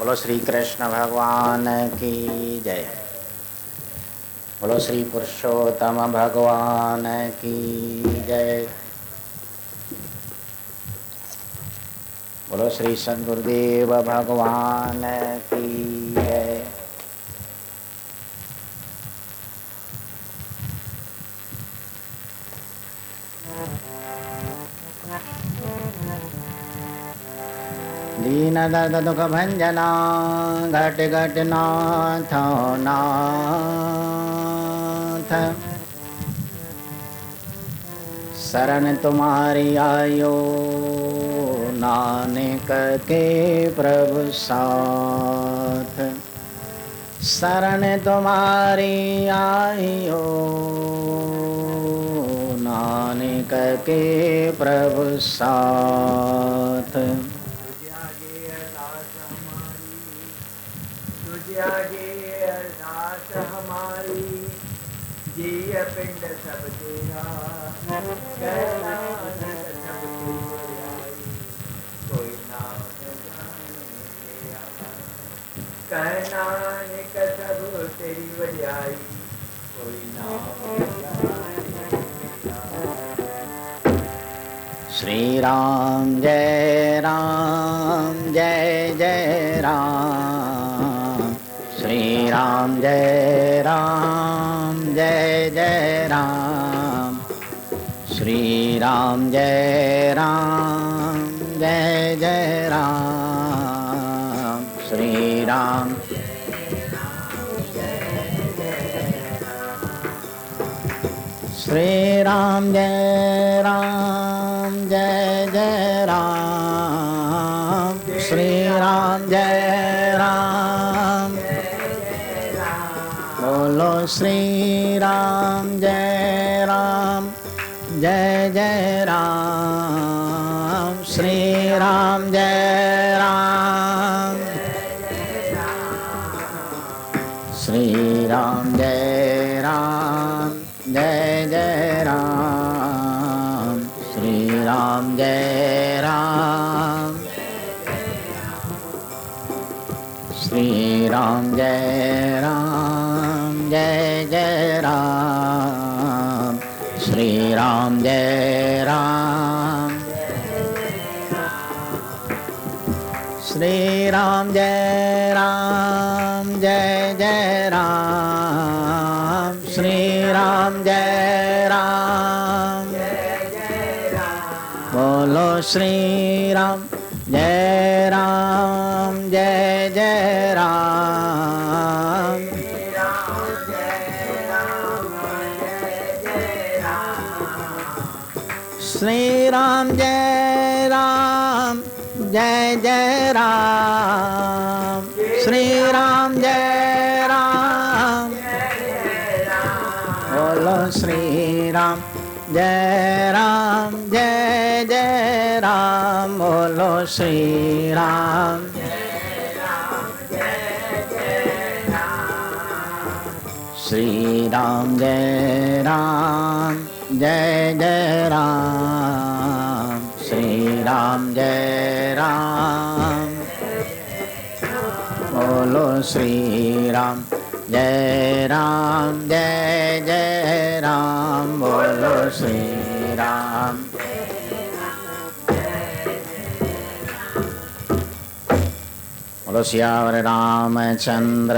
बोलो श्री कृष्ण भगवान की जय। बोलो श्री पुरुषोत्तम भगवान की जय। बोलो श्री सद्गुरुदेव भगवान की जय। दीन दर्द दुख भंजना घट घट नाथ नाथ, शरण तुम्हारी आयो नानक के प्रभु साथ। शरण तुम्हारी आयो नानक के प्रभु साथ। अरदास हमारी जिय पिंड सब तेरा, कहना सब कोई नाम कहना सब तेरी वजाई, कोई नाम। श्री राम जय जय राम, श्री राम जय जय राम, श्री राम जय जय राम, श्री राम श्री राम जय जय राम, श्री राम जय बोलो श्री राम जय जय राम, श्री राम जय श्री राम जय जय राम, श्री राम जय श्री राम जय जय राम, श्री राम जय श्री राम जय जय राम, श्री राम जय बोलो श्री राम जय जय राम, श्री राम जय जय राम, श्री राम जय बोलो श्री राम जय जय राम, बोलो श्री राम श्री राम जय जय राम, श्री राम जय बोलो श्री राम जय जय राम, बोलो श्री राम बोलो सियावर रामचंद्र।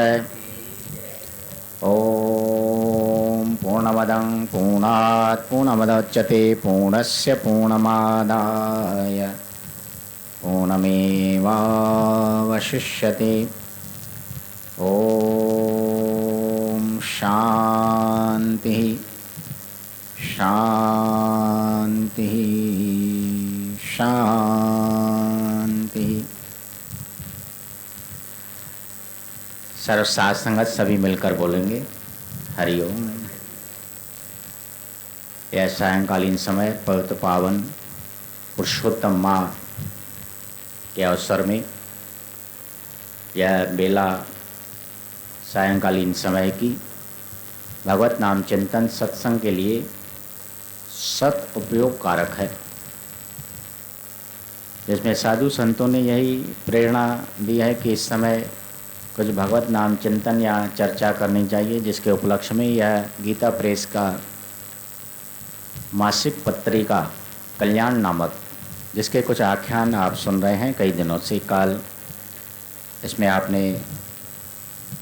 ओम पूर्णमदं पूर्णात् पूर्णमुदच्यते पूर्णस्य पूर्णमादाय पूर्णमेवावशिष्यते। ओम शांति शांति शांति। सर्व साथ संगत सभी मिलकर बोलेंगे हरिओम। यह सायंकालीन समय पवित्र पावन पुरुषोत्तम माह के अवसर में यह बेला सायंकालीन समय की भगवत नाम चिंतन सत्संग के लिए सत उपयोग कारक है। जिसमें साधु संतों ने यही प्रेरणा दी है कि इस समय कुछ भगवत नाम चिंतन या चर्चा करनी चाहिए, जिसके उपलक्ष्य में यह गीता प्रेस का मासिक पत्रिका कल्याण नामक, जिसके कुछ आख्यान आप सुन रहे हैं कई दिनों से। काल इसमें आपने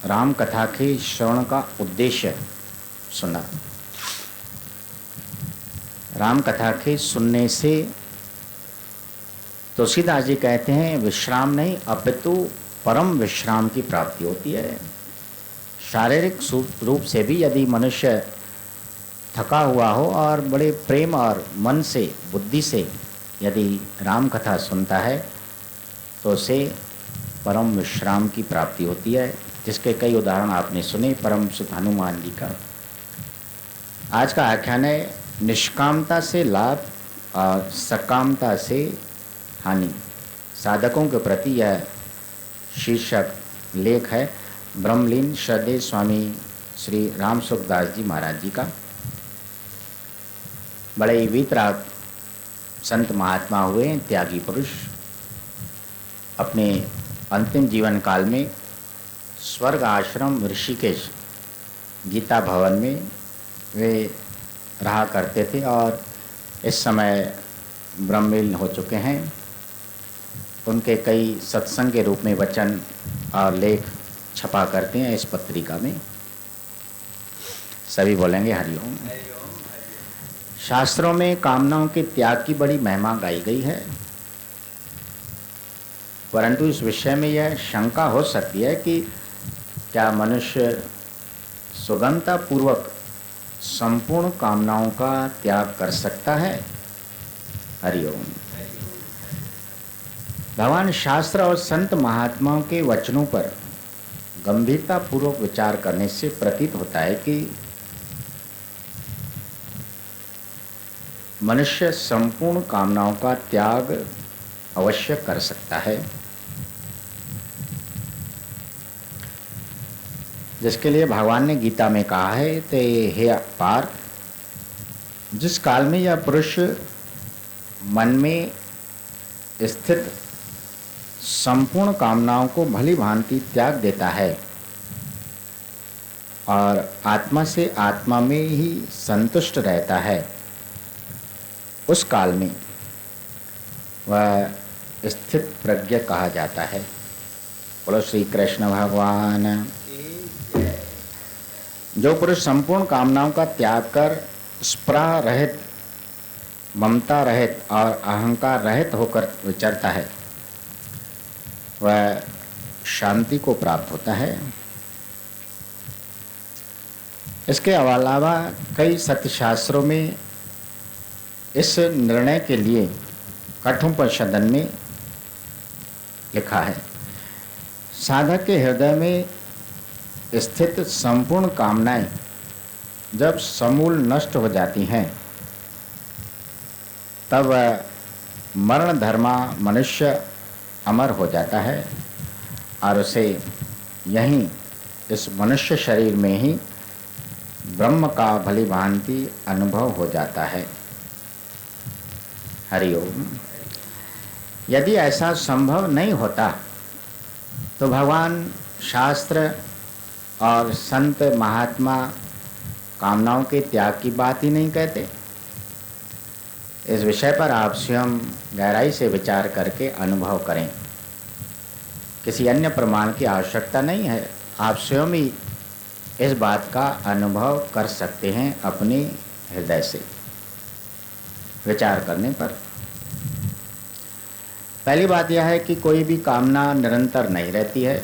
राम कथा के श्रवण का उद्देश्य सुना। राम कथा के सुनने से तुलसीदास जी कहते हैं विश्राम नहीं अपितु परम विश्राम की प्राप्ति होती है। शारीरिक रूप से भी यदि मनुष्य थका हुआ हो और बड़े प्रेम और मन से बुद्धि से यदि राम कथा सुनता है तो उसे परम विश्राम की प्राप्ति होती है, जिसके कई उदाहरण आपने सुने परम सुत हनुमान जी का। आज का आख्यान है निष्कामता से लाभ और सकामता से हानि, साधकों के प्रति यह शीर्षक लेख है ब्रह्मलीन श्रद्धेय स्वामी श्री राम सुखदास जी महाराज जी का। बड़े ही वीतराग संत महात्मा हुए, त्यागी पुरुष। अपने अंतिम जीवन काल में स्वर्ग आश्रम ऋषिकेश गीता भवन में वे रहा करते थे और इस समय ब्रह्मलीन हो चुके हैं। उनके कई सत्संग के रूप में वचन और लेख छपा करते हैं इस पत्रिका में। सभी बोलेंगे हरिओम। शास्त्रों में कामनाओं के त्याग की बड़ी महिमा गाई गई है, परंतु इस विषय में यह शंका हो सकती है कि क्या मनुष्य सुगमता पूर्वक संपूर्ण कामनाओं का त्याग कर सकता है। हरिओम। भगवान शास्त्र और संत महात्माओं के वचनों पर गंभीरता पूर्वक विचार करने से प्रतीत होता है कि मनुष्य संपूर्ण कामनाओं का त्याग अवश्य कर सकता है, जिसके लिए भगवान ने गीता में कहा है ते हे पार्थ, जिस काल में यह पुरुष मन में स्थित संपूर्ण कामनाओं को भली भांति त्याग देता है और आत्मा से आत्मा में ही संतुष्ट रहता है, उस काल में वह स्थित प्रज्ञ कहा जाता है। बोलो श्री कृष्ण भगवान। जो पुरुष संपूर्ण कामनाओं का त्याग कर स्पृहा रहित, ममता रहित और अहंकार रहित होकर विचरता है, वह शांति को प्राप्त होता है। इसके अलावा कई सत्यशास्त्रों में इस निर्णय के लिए कठोपनिषद में लिखा है, साधक के हृदय में स्थित संपूर्ण कामनाएं जब समूल नष्ट हो जाती हैं, तब मरण धर्मा मनुष्य अमर हो जाता है और उसे यहीं इस मनुष्य शरीर में ही ब्रह्म का भली भांति अनुभव हो जाता है। हरिओम। यदि ऐसा संभव नहीं होता तो भगवान शास्त्र और संत महात्मा कामनाओं के त्याग की बात ही नहीं कहते। इस विषय पर आप स्वयं गहराई से विचार करके अनुभव करें। किसी अन्य प्रमाण की आवश्यकता नहीं है, आप स्वयं ही इस बात का अनुभव कर सकते हैं अपने हृदय से विचार करने पर। पहली बात यह है कि कोई भी कामना निरंतर नहीं रहती है।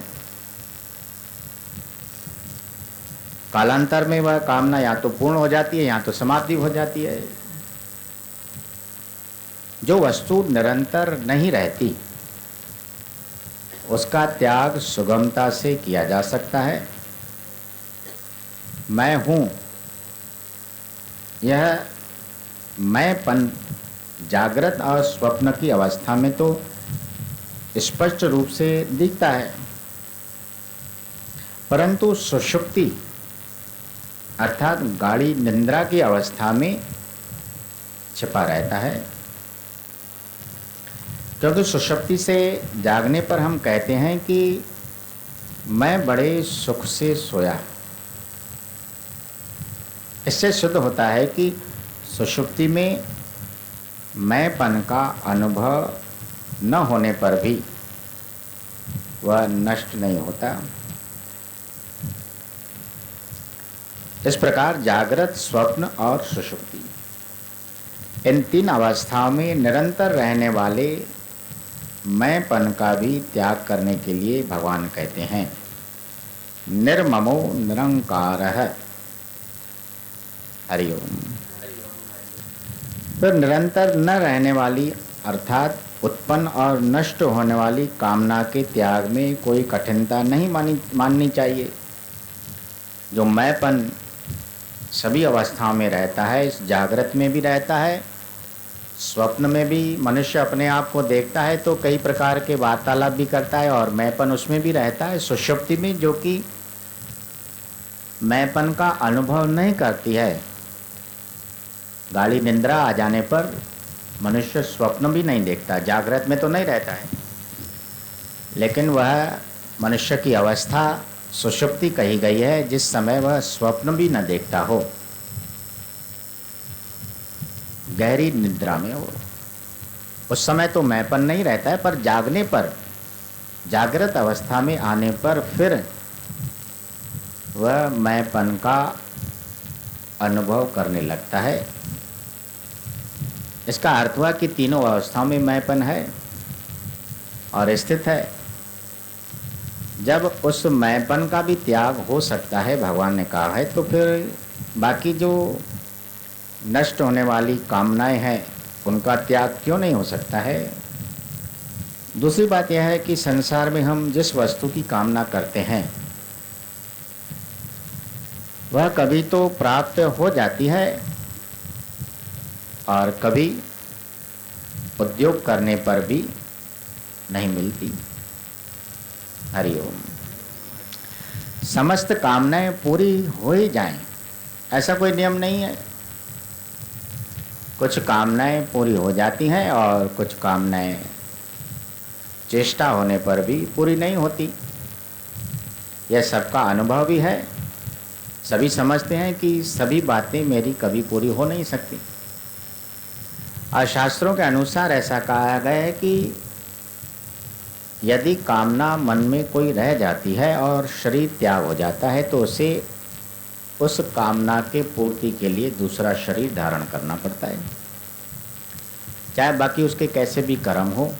कालांतर में वह कामना या तो पूर्ण हो जाती है या तो समाप्ति हो जाती है। जो वस्तु निरंतर नहीं रहती उसका त्याग सुगमता से किया जा सकता है। मैं हूँ, यह मैंपन जागृत और स्वप्न की अवस्था में तो स्पष्ट रूप से दिखता है, परंतु सुषुप्ति अर्थात गाढ़ी निद्रा की अवस्था में छिपा रहता है। क्योंकि सुषुप्ति से जागने पर हम कहते हैं कि मैं बड़े सुख से सोया। इससे सिद्ध होता है कि सुषुप्ति में मैंपन का अनुभव न होने पर भी वह नष्ट नहीं होता। इस प्रकार जागृत, स्वप्न और सुषुप्ति, इन तीन अवस्थाओं में निरंतर रहने वाले मैंपन का भी त्याग करने के लिए भगवान कहते हैं निर्ममो निरंकारः। हरिओम। तो निरंतर न रहने वाली अर्थात उत्पन्न और नष्ट होने वाली कामना के त्याग में कोई कठिनता नहीं माननी चाहिए। जो मैंपन सभी अवस्थाओं में रहता है, इस जागृत में भी रहता है, स्वप्न में भी मनुष्य अपने आप को देखता है तो कई प्रकार के वार्तालाप भी करता है और मैंपन उसमें भी रहता है। सुषुप्ति में जो कि मैंपन का अनुभव नहीं करती है, गाढ़ी निंद्रा आ जाने पर मनुष्य स्वप्न भी नहीं देखता, जागृत में तो नहीं रहता है, लेकिन वह मनुष्य की अवस्था सुषुप्ति कही गई है जिस समय वह स्वप्न भी न देखता हो, गहरी निद्रा में हो। उस समय तो मैंपन नहीं रहता है, पर जागने पर, जागृत अवस्था में आने पर फिर वह मैंपन का अनुभव करने लगता है। इसका अर्थ हुआ कि तीनों अवस्थाओं में मैंपन है और स्थित है। जब उस मैंपन का भी त्याग हो सकता है, भगवान ने कहा है, तो फिर बाकी जो नष्ट होने वाली कामनाएं हैं उनका त्याग क्यों नहीं हो सकता है। दूसरी बात यह है कि संसार में हम जिस वस्तु की कामना करते हैं वह कभी तो प्राप्त हो जाती है और कभी उद्योग करने पर भी नहीं मिलती। हरिओम। समस्त कामनाएं पूरी हो ही जाएं, ऐसा कोई नियम नहीं है। कुछ कामनाएं पूरी हो जाती हैं और कुछ कामनाएं चेष्टा होने पर भी पूरी नहीं होती। यह सबका अनुभव भी है। सभी समझते हैं कि सभी बातें मेरी कभी पूरी हो नहीं सकती। और शास्त्रों के अनुसार ऐसा कहा गया है कि यदि कामना मन में कोई रह जाती है और शरीर त्याग हो जाता है तो उसे उस कामना के पूर्ति के लिए दूसरा शरीर धारण करना पड़ता है, चाहे बाकी उसके कैसे भी कर्म हो।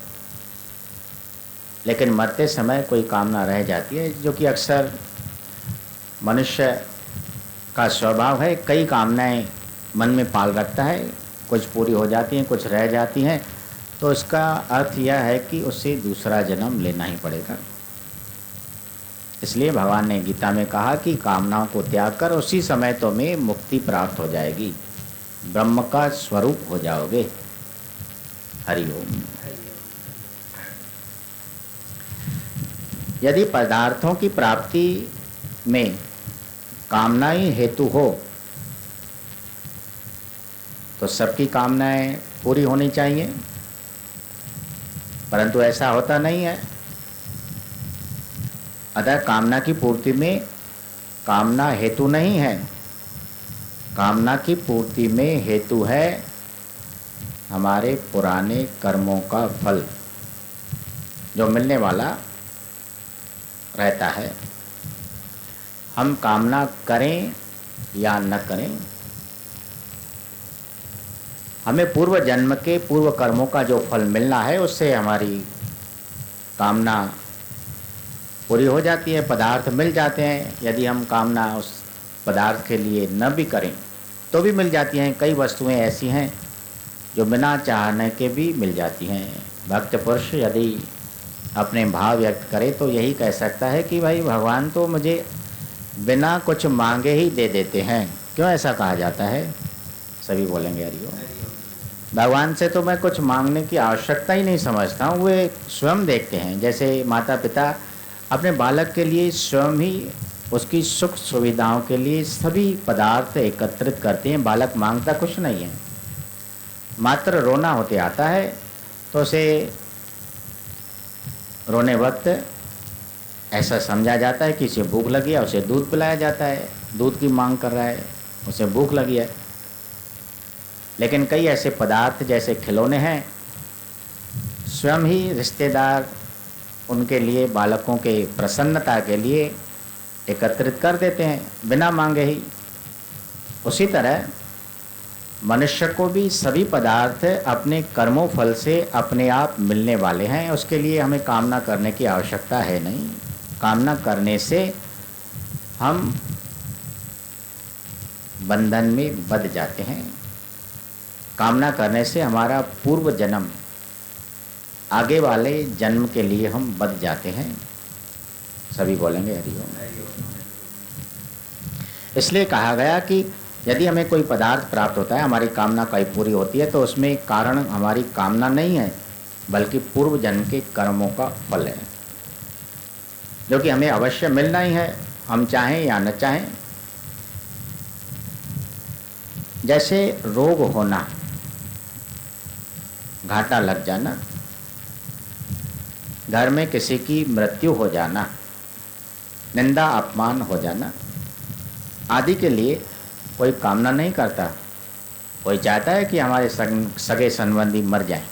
लेकिन मरते समय कोई कामना रह जाती है, जो कि अक्सर मनुष्य का स्वभाव है। कई कामनाएं मन में पाल रखता है, कुछ पूरी हो जाती हैं, कुछ रह जाती हैं, तो इसका अर्थ यह है कि उसे दूसरा जन्म लेना ही पड़ेगा। इसलिए भगवान ने गीता में कहा कि कामनाओं को त्याग कर उसी समय तुम्हें मुक्ति प्राप्त हो जाएगी, ब्रह्म का स्वरूप हो जाओगे। हरिओम। यदि पदार्थों की प्राप्ति में कामना ही हेतु हो तो सबकी कामनाएं पूरी होनी चाहिए, परंतु ऐसा होता नहीं है। अतः कामना की पूर्ति में कामना हेतु नहीं है, कामना की पूर्ति में हेतु है हमारे पुराने कर्मों का फल जो मिलने वाला रहता है। हम कामना करें या न करें, हमें पूर्व जन्म के पूर्व कर्मों का जो फल मिलना है उससे हमारी कामना पूरी हो जाती है, पदार्थ मिल जाते हैं। यदि हम कामना उस पदार्थ के लिए न भी करें तो भी मिल जाती हैं। कई वस्तुएं ऐसी हैं जो बिना चाहने के भी मिल जाती हैं। भक्त पुरुष यदि अपने भाव व्यक्त करे तो यही कह सकता है कि भाई भगवान तो मुझे बिना कुछ मांगे ही दे देते हैं। क्यों ऐसा कहा जाता है? सभी बोलेंगे हरिओम। भगवान से तो मैं कुछ मांगने की आवश्यकता ही नहीं समझता हूँ, वे स्वयं देखते हैं। जैसे माता पिता अपने बालक के लिए स्वयं ही उसकी सुख सुविधाओं के लिए सभी पदार्थ एकत्रित करते हैं। बालक मांगता कुछ नहीं है, मात्र रोना होते आता है तो उसे रोने वक्त ऐसा समझा जाता है कि इसे भूख लगी है, उसे दूध पिलाया जाता है, दूध की मांग कर रहा है, उसे भूख लगी है। लेकिन कई ऐसे पदार्थ जैसे खिलौने हैं, स्वयं ही रिश्तेदार उनके लिए, बालकों के प्रसन्नता के लिए एकत्रित कर देते हैं बिना मांगे ही। उसी तरह मनुष्य को भी सभी पदार्थ अपने कर्मों फल से अपने आप मिलने वाले हैं, उसके लिए हमें कामना करने की आवश्यकता है नहीं। कामना करने से हम बंधन में बंध जाते हैं। कामना करने से हमारा पूर्व जन्म, आगे वाले जन्म के लिए हम बंध जाते हैं। सभी बोलेंगे हरिओम। इसलिए कहा गया कि यदि हमें कोई पदार्थ प्राप्त होता है, हमारी कामना कहीं पूरी होती है, तो उसमें कारण हमारी कामना नहीं है, बल्कि पूर्व जन्म के कर्मों का फल है, जो कि हमें अवश्य मिलना ही है, हम चाहें या न चाहें। जैसे रोग होना, घाटा लग जाना, घर में किसी की मृत्यु हो जाना, निंदा अपमान हो जाना आदि के लिए कोई कामना नहीं करता। कोई चाहता है कि हमारे सगे संबंधी मर जाएं,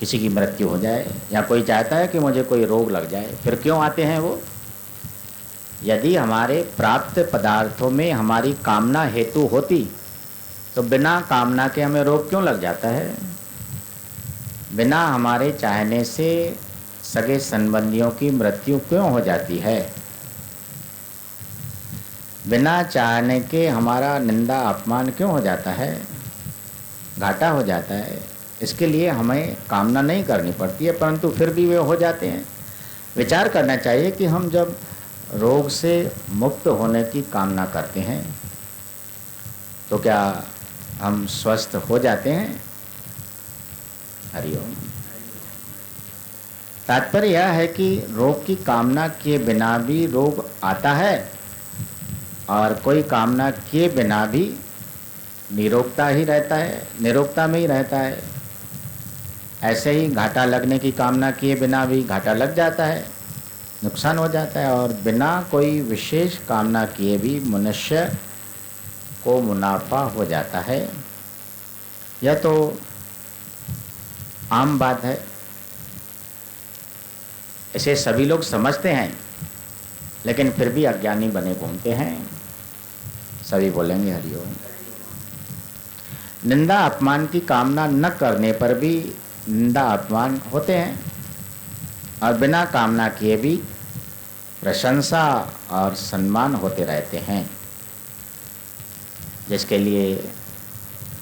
किसी की मृत्यु हो जाए, या कोई चाहता है कि मुझे कोई रोग लग जाए। फिर क्यों आते हैं वो? यदि हमारे प्राप्त पदार्थों में हमारी कामना हेतु होती तो बिना कामना के हमें रोग क्यों लग जाता है? बिना हमारे चाहने से सगे संबंधियों की मृत्यु क्यों हो जाती है? बिना चाहने के हमारा निंदा अपमान क्यों हो जाता है, घाटा हो जाता है? इसके लिए हमें कामना नहीं करनी पड़ती है, परंतु फिर भी वे हो जाते हैं। विचार करना चाहिए कि हम जब रोग से मुक्त होने की कामना करते हैं तो क्या हम स्वस्थ हो जाते हैं? हरिओम। तात्पर्य यह है कि रोग की कामना किए बिना भी रोग आता है, और कोई कामना किए बिना भी निरोगता ही रहता है, निरोगता में ही रहता है। ऐसे ही घाटा लगने की कामना किए बिना भी घाटा लग जाता है, नुकसान हो जाता है, और बिना कोई विशेष कामना किए भी मनुष्य को मुनाफा हो जाता है। यह तो आम बात है, इसे सभी लोग समझते हैं, लेकिन फिर भी अज्ञानी बने घूमते हैं। सभी बोलेंगे हरिओम। निंदा अपमान की कामना न करने पर भी निंदा अपमान होते हैं, और बिना कामना किए भी प्रशंसा और सम्मान होते रहते हैं, जिसके लिए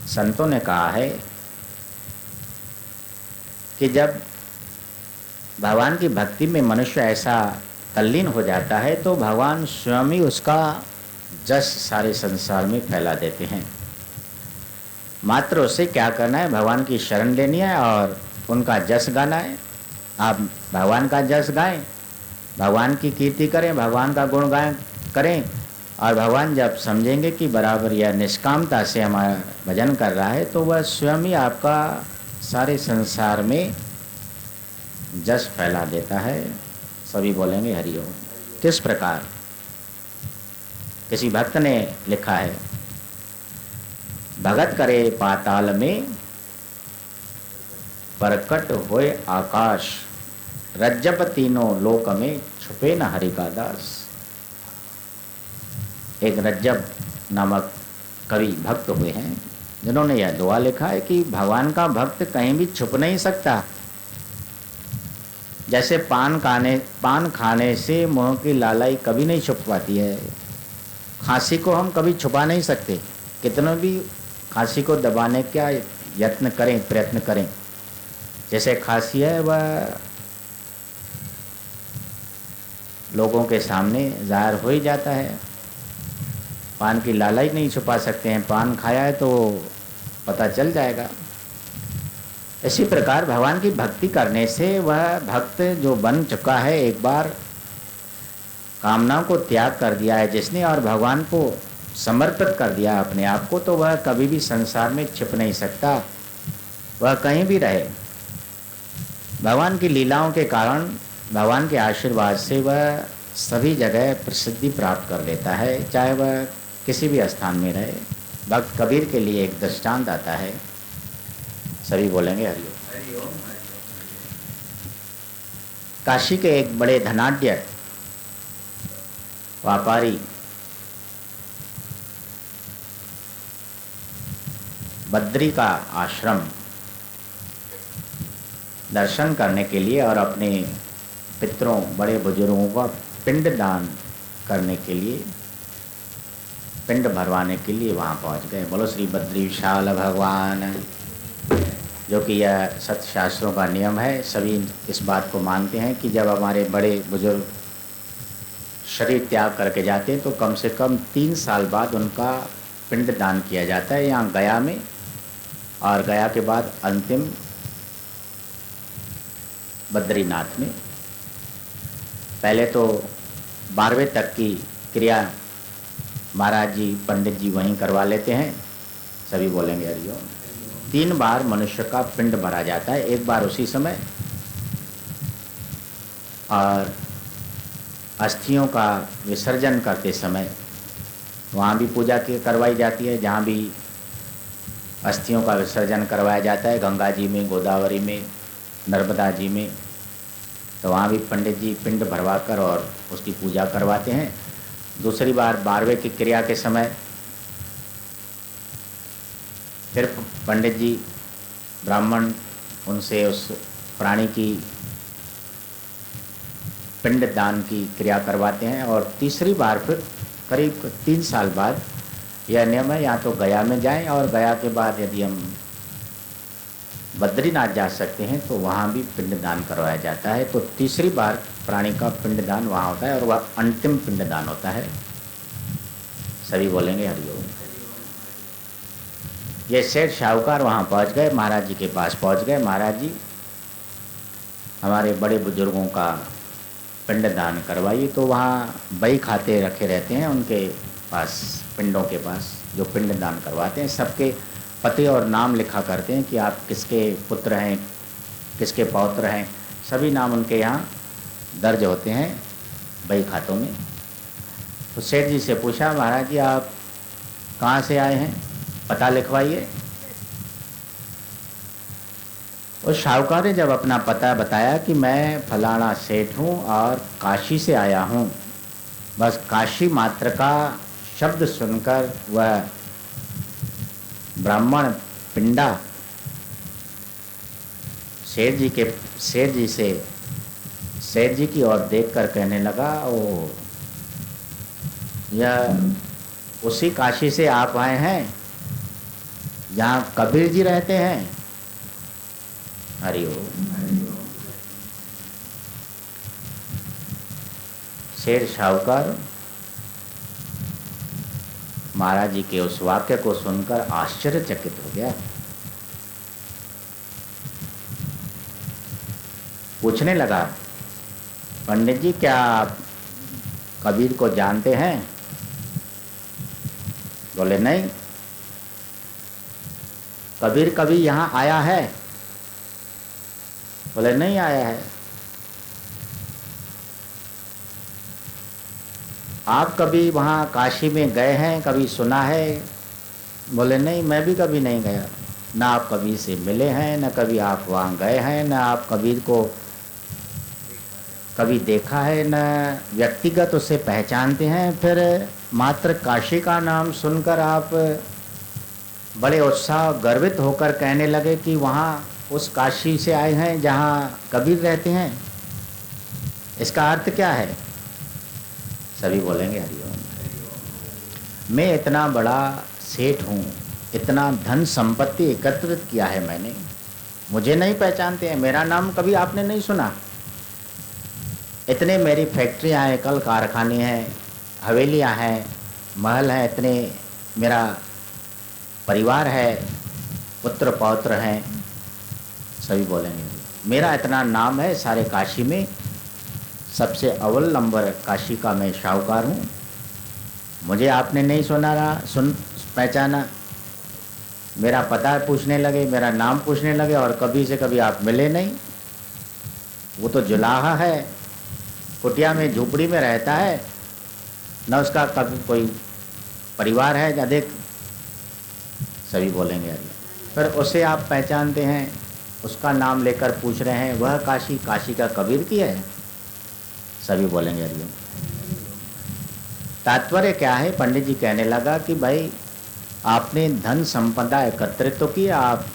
संतों ने कहा है कि जब भगवान की भक्ति में मनुष्य ऐसा तल्लीन हो जाता है तो भगवान स्वयं ही उसका जस सारे संसार में फैला देते हैं। मात्र उसे क्या करना है? भगवान की शरण लेनी है और उनका जस गाना है। आप भगवान का जस गाएं, भगवान की कीर्ति करें, भगवान का गुण गाएं करें, और भगवान जब समझेंगे कि बराबर यह निष्कामता से हमारा भजन कर रहा है, तो वह स्वयं ही आपका सारे संसार में जस फैला देता है। सभी बोलेंगे हरिओम। किस प्रकार? किसी भक्त ने लिखा है, भगत करे पाताल में प्रकट होए आकाश, रज्जब तीनों लोक में छुपे न हरि का दास। एक रज्जब नामक कवि भक्त हुए हैं, जिन्होंने यह दुआ लिखा है कि भगवान का भक्त कहीं भी छुप नहीं सकता। जैसे पान खाने से मुंह की लालाई कभी नहीं छुप पाती है, खांसी को हम कभी छुपा नहीं सकते, कितनों भी खांसी को दबाने का यत्न करें, प्रयत्न करें, जैसे खांसी है वह लोगों के सामने जाहिर हो ही जाता है। पान की लालाई नहीं छुपा सकते हैं, पान खाया है तो पता चल जाएगा। इसी प्रकार भगवान की भक्ति करने से वह भक्त जो बन चुका है, एक बार कामनाओं को त्याग कर दिया है जिसने और भगवान को समर्पित कर दिया अपने आप को, तो वह कभी भी संसार में छिप नहीं सकता, वह कहीं भी रहे। भगवान की लीलाओं के कारण भगवान के आशीर्वाद से वह सभी जगह प्रसिद्धि प्राप्त कर लेता है, चाहे वह किसी भी स्थान में रहे। भक्त कबीर के लिए एक दृष्टांत आता है, सभी बोलेंगे हरिओम। हरिओम। काशी के एक बड़े धनाढ्य व्यापारी बद्री का आश्रम दर्शन करने के लिए और अपने पितरों बड़े बुजुर्गों का पिंड दान करने के लिए, पिंड भरवाने के लिए वहाँ पहुँच गए। बोलो श्री बद्री विशाल भगवान। जो कि यह सत्य शास्त्रों का नियम है, सभी इस बात को मानते हैं कि जब हमारे बड़े बुजुर्ग शरीर त्याग करके जाते हैं तो कम से कम 3 साल बाद उनका पिंड दान किया जाता है यहाँ गया में, और गया के बाद अंतिम बद्रीनाथ में। पहले तो 12वें तक की क्रिया महाराज जी पंडित जी वहीं करवा लेते हैं, सभी बोलेंगे हरिओम। 3 बार मनुष्य का पिंड भरा जाता है, एक बार उसी समय और अस्थियों का विसर्जन करते समय वहाँ भी पूजा करवाई जाती है। जहाँ भी अस्थियों का विसर्जन करवाया जाता है, गंगा जी में, गोदावरी में, नर्मदा जी में, तो वहाँ भी पंडित जी पिंड भरवाकर और उसकी पूजा करवाते हैं। दूसरी बार 12वें की क्रिया के समय फिर पंडित जी ब्राह्मण उनसे उस प्राणी की पिंड दान की क्रिया करवाते हैं। और तीसरी बार फिर करीब 3 साल बाद यह नियम है, या तो गया में जाएं, और गया के बाद यदि हम बद्रीनाथ जा सकते हैं तो वहाँ भी पिंडदान करवाया जाता है। तो तीसरी बार प्राणी का पिंडदान वहाँ होता है और वह अंतिम पिंडदान होता है। सभी बोलेंगे हरिओम। ये सेठ शाहूकार वहाँ पहुँच गए, महाराज जी के पास पहुँच गए। महाराज जी हमारे बड़े बुजुर्गों का पिंडदान करवाइए। तो वहाँ बही खाते रखे रहते हैं उनके पास, पिंडों के पास जो पिंडदान करवाते हैं, सबके पते और नाम लिखा करते हैं कि आप किसके पुत्र हैं, किसके पौत्र हैं, सभी नाम उनके यहाँ दर्ज होते हैं बही खातों में। तो सेठ जी से पूछा, महाराज जी आप कहाँ से आए हैं, पता लिखवाइए। उस शाहूकार ने जब अपना पता बताया कि मैं फलाना सेठ हूँ और काशी से आया हूँ, बस काशी मात्र का शब्द सुनकर वह ब्राह्मण पिंडा सेठ जी की ओर देखकर कहने लगा, ओ यह उसी काशी से आप आए हैं जहाँ कबीर जी रहते हैं। हरिओम। शेर शाहूकार महाराज जी के उस वाक्य को सुनकर आश्चर्यचकित हो गया। पूछने लगा, पंडित जी क्या आप कबीर को जानते हैं? बोले नहीं। कबीर कभी यहाँ आया है? बोले नहीं आया है। आप कभी वहाँ काशी में गए हैं, कभी सुना है? बोले नहीं, मैं भी कभी नहीं गया। ना आप कबीर से मिले हैं, ना कभी आप वहाँ गए हैं, ना आप कबीर को कभी देखा है, ना व्यक्तिगत उसे पहचानते हैं। फिर मात्र काशी का नाम सुनकर आप बड़े उत्साह गर्वित होकर कहने लगे कि वहाँ उस काशी से आए हैं जहाँ कबीर रहते हैं। इसका अर्थ क्या है? सभी बोलेंगे हरिओम। मैं इतना बड़ा सेठ हूँ, इतना धन संपत्ति एकत्रित किया है मैंने, मुझे नहीं पहचानते हैं, मेरा नाम कभी आपने नहीं सुना। इतने मेरी फैक्ट्रियाँ हैं, कल कारखाने हैं, हवेलियाँ हैं, महल हैं, इतने मेरा परिवार है, पुत्र पौत्र हैं। सभी बोलेंगे मेरा इतना नाम है सारे काशी में, सबसे अव्वल नंबर काशी का मैं शाहूकार हूँ। मुझे आपने नहीं पहचाना। मेरा पता पूछने लगे, मेरा नाम पूछने लगे और कभी से कभी आप मिले नहीं। वो तो जुलाहा है, कुटिया में झोपड़ी में रहता है, न उसका कभी कोई परिवार है अधिक, सभी बोलेंगे हरिओम। पर उसे आप पहचानते हैं, उसका नाम लेकर पूछ रहे हैं वह काशी, काशी का कबीर की है, सभी बोलेंगे हरिओम। तात्पर्य क्या है? पंडित जी कहने लगा कि भाई आपने धन संपदा एकत्रित तो की, आप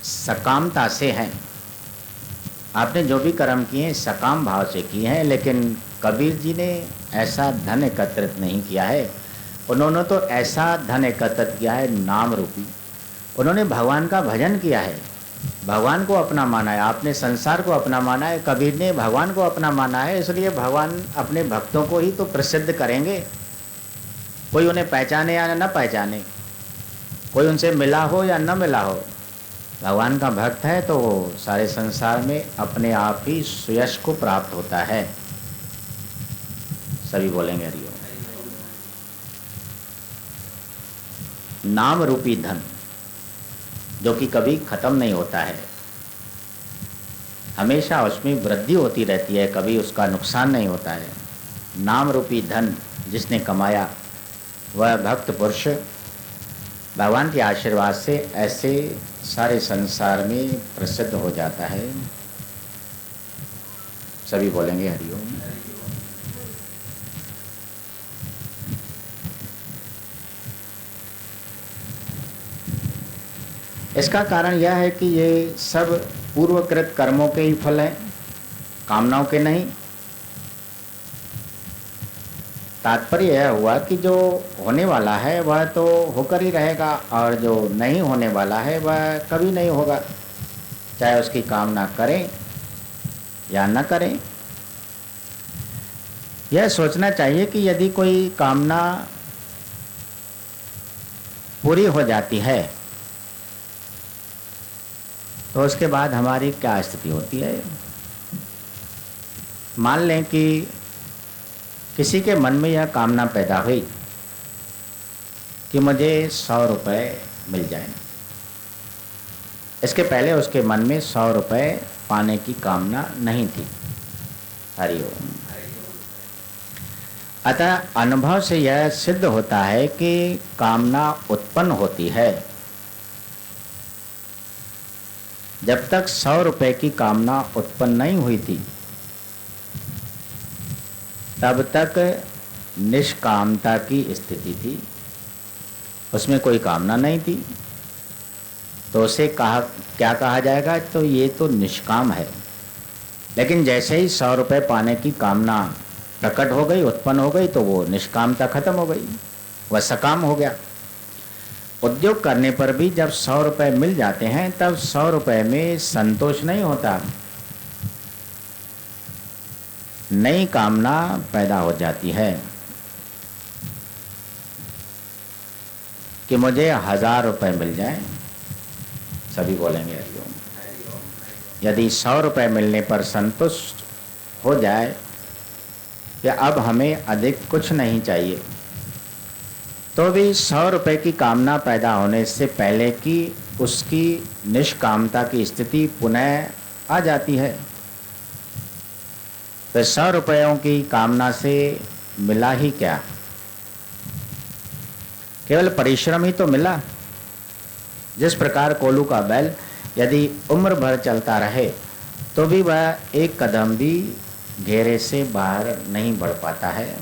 सकामता से हैं, आपने जो भी कर्म किए हैं सकाम भाव से किए हैं, लेकिन कबीर जी ने ऐसा धन एकत्रित नहीं किया है। उन्होंने तो ऐसा धन एकत्रित किया है नाम रूपी, उन्होंने भगवान का भजन किया है, भगवान को अपना माना है। आपने संसार को अपना माना है, कबीर ने भगवान को अपना माना है, इसलिए भगवान अपने भक्तों को ही तो प्रसिद्ध करेंगे। कोई उन्हें पहचाने या न पहचाने, कोई उनसे मिला हो या न मिला हो, भगवान का भक्त है तो वो सारे संसार में अपने आप ही सुयश को प्राप्त होता है, सभी बोलेंगे हरिओम। नाम रूपी धन जो कि कभी खत्म नहीं होता है, हमेशा उसमें वृद्धि होती रहती है, कभी उसका नुकसान नहीं होता है। नाम रूपी धन जिसने कमाया वह भक्त पुरुष भगवान के आशीर्वाद से ऐसे सारे संसार में प्रसिद्ध हो जाता है, सभी बोलेंगे हरिओम। इसका कारण यह है कि ये सब पूर्वकृत कर्मों के ही फल हैं, कामनाओं के नहीं। तात्पर्य यह हुआ कि जो होने वाला है वह तो होकर ही रहेगा, और जो नहीं होने वाला है वह कभी नहीं होगा, चाहे उसकी कामना करें या न करें। यह सोचना चाहिए कि यदि कोई कामना पूरी हो जाती है तो उसके बाद हमारी क्या स्थिति होती है। मान लें कि किसी के मन में यह कामना पैदा हुई कि मुझे 100 रुपये मिल जाए, इसके पहले उसके मन में 100 रुपये पाने की कामना नहीं थी, हरिओम। अतः अनुभव से यह सिद्ध होता है कि कामना उत्पन्न होती है। जब तक 100 रुपये की कामना उत्पन्न नहीं हुई थी तब तक निष्कामता की स्थिति थी, उसमें कोई कामना नहीं थी, तो उसे क्या कहा जाएगा? तो ये तो निष्काम है। लेकिन जैसे ही 100 रुपये पाने की कामना प्रकट हो गई, उत्पन्न हो गई, तो वो निष्कामता खत्म हो गई, वह सकाम हो गया। उद्योग करने पर भी जब 100 रुपये मिल जाते हैं तब 100 रुपये में संतोष नहीं होता, नई कामना पैदा हो जाती है कि मुझे 1000 रुपये मिल जाए, सभी बोलेंगे हरिओम। यदि 100 रुपये मिलने पर संतुष्ट हो जाए कि अब हमें अधिक कुछ नहीं चाहिए, तो भी 100 रुपये की कामना पैदा होने से पहले की उसकी निष्कामता की स्थिति पुनः आ जाती है। तो 100 रुपयों की कामना से मिला ही क्या? केवल परिश्रम ही तो मिला। जिस प्रकार कोल्हू का बैल यदि उम्र भर चलता रहे तो भी वह एक कदम भी घेरे से बाहर नहीं बढ़ पाता है,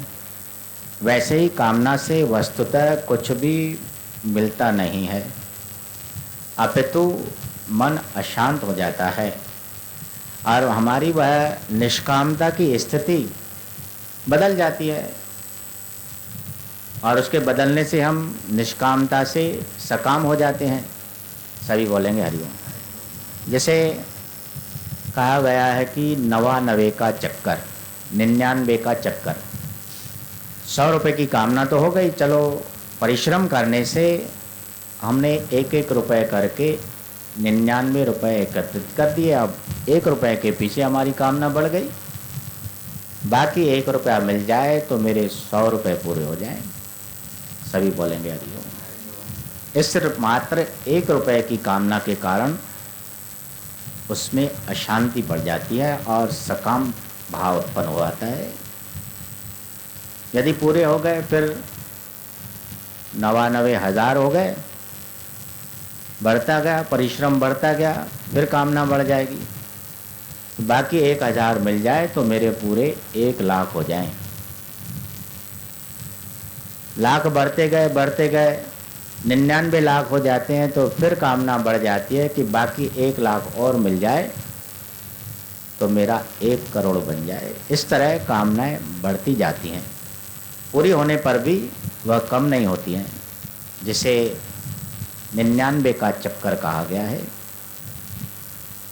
वैसे ही कामना से वस्तुतः कुछ भी मिलता नहीं है, अपितु मन अशांत हो जाता है और हमारी वह निष्कामता की स्थिति बदल जाती है, और उसके बदलने से हम निष्कामता से सकाम हो जाते हैं, सभी बोलेंगे हरिओम। जैसे कहा गया है कि 99 का चक्कर, 99 का चक्कर। 100 रुपये की कामना तो हो गई, चलो परिश्रम करने से हमने एक एक रुपये करके 99 रुपये एकत्रित कर दिए। अब 1 रुपये के पीछे हमारी कामना बढ़ गई, बाकी 1 रुपया मिल जाए तो मेरे 100 रुपये पूरे हो जाएं, सभी बोलेंगे हरिओम। इस सिर्फ मात्र 1 रुपये की कामना के कारण उसमें अशांति बढ़ जाती है और सकाम भाव उत्पन्न हो जाता है। यदि पूरे हो गए फिर 99,000 हो गए, बढ़ता गया, परिश्रम बढ़ता गया, फिर कामना बढ़ जाएगी। बाकी 1,000 मिल जाए तो मेरे पूरे 1,00,000 हो जाएं। लाख बढ़ते गए 99 लाख हो जाते हैं तो फिर कामना बढ़ जाती है कि बाकी 1,00,000 और मिल जाए तो मेरा 1 करोड़ बन जाए। इस तरह कामनाएं बढ़ती जाती हैं, पूरी होने पर भी वह कम नहीं होती हैं, जिसे 99 का चक्कर कहा गया है।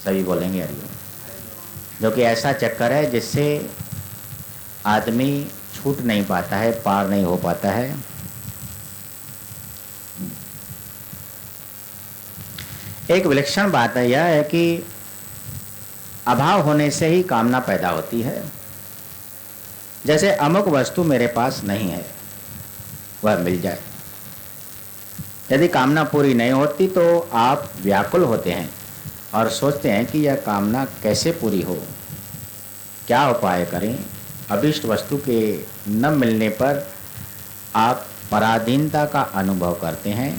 सभी बोलेंगे हरिओम। जो कि ऐसा चक्कर है जिससे आदमी छूट नहीं पाता है, पार नहीं हो पाता है। एक विलक्षण बात यह है कि अभाव होने से ही कामना पैदा होती है। जैसे अमुक वस्तु मेरे पास नहीं है, वह मिल जाए। यदि कामना पूरी नहीं होती तो आप व्याकुल होते हैं और सोचते हैं कि यह कामना कैसे पूरी हो, क्या उपाय करें। अभीष्ट वस्तु के न मिलने पर आप पराधीनता का अनुभव करते हैं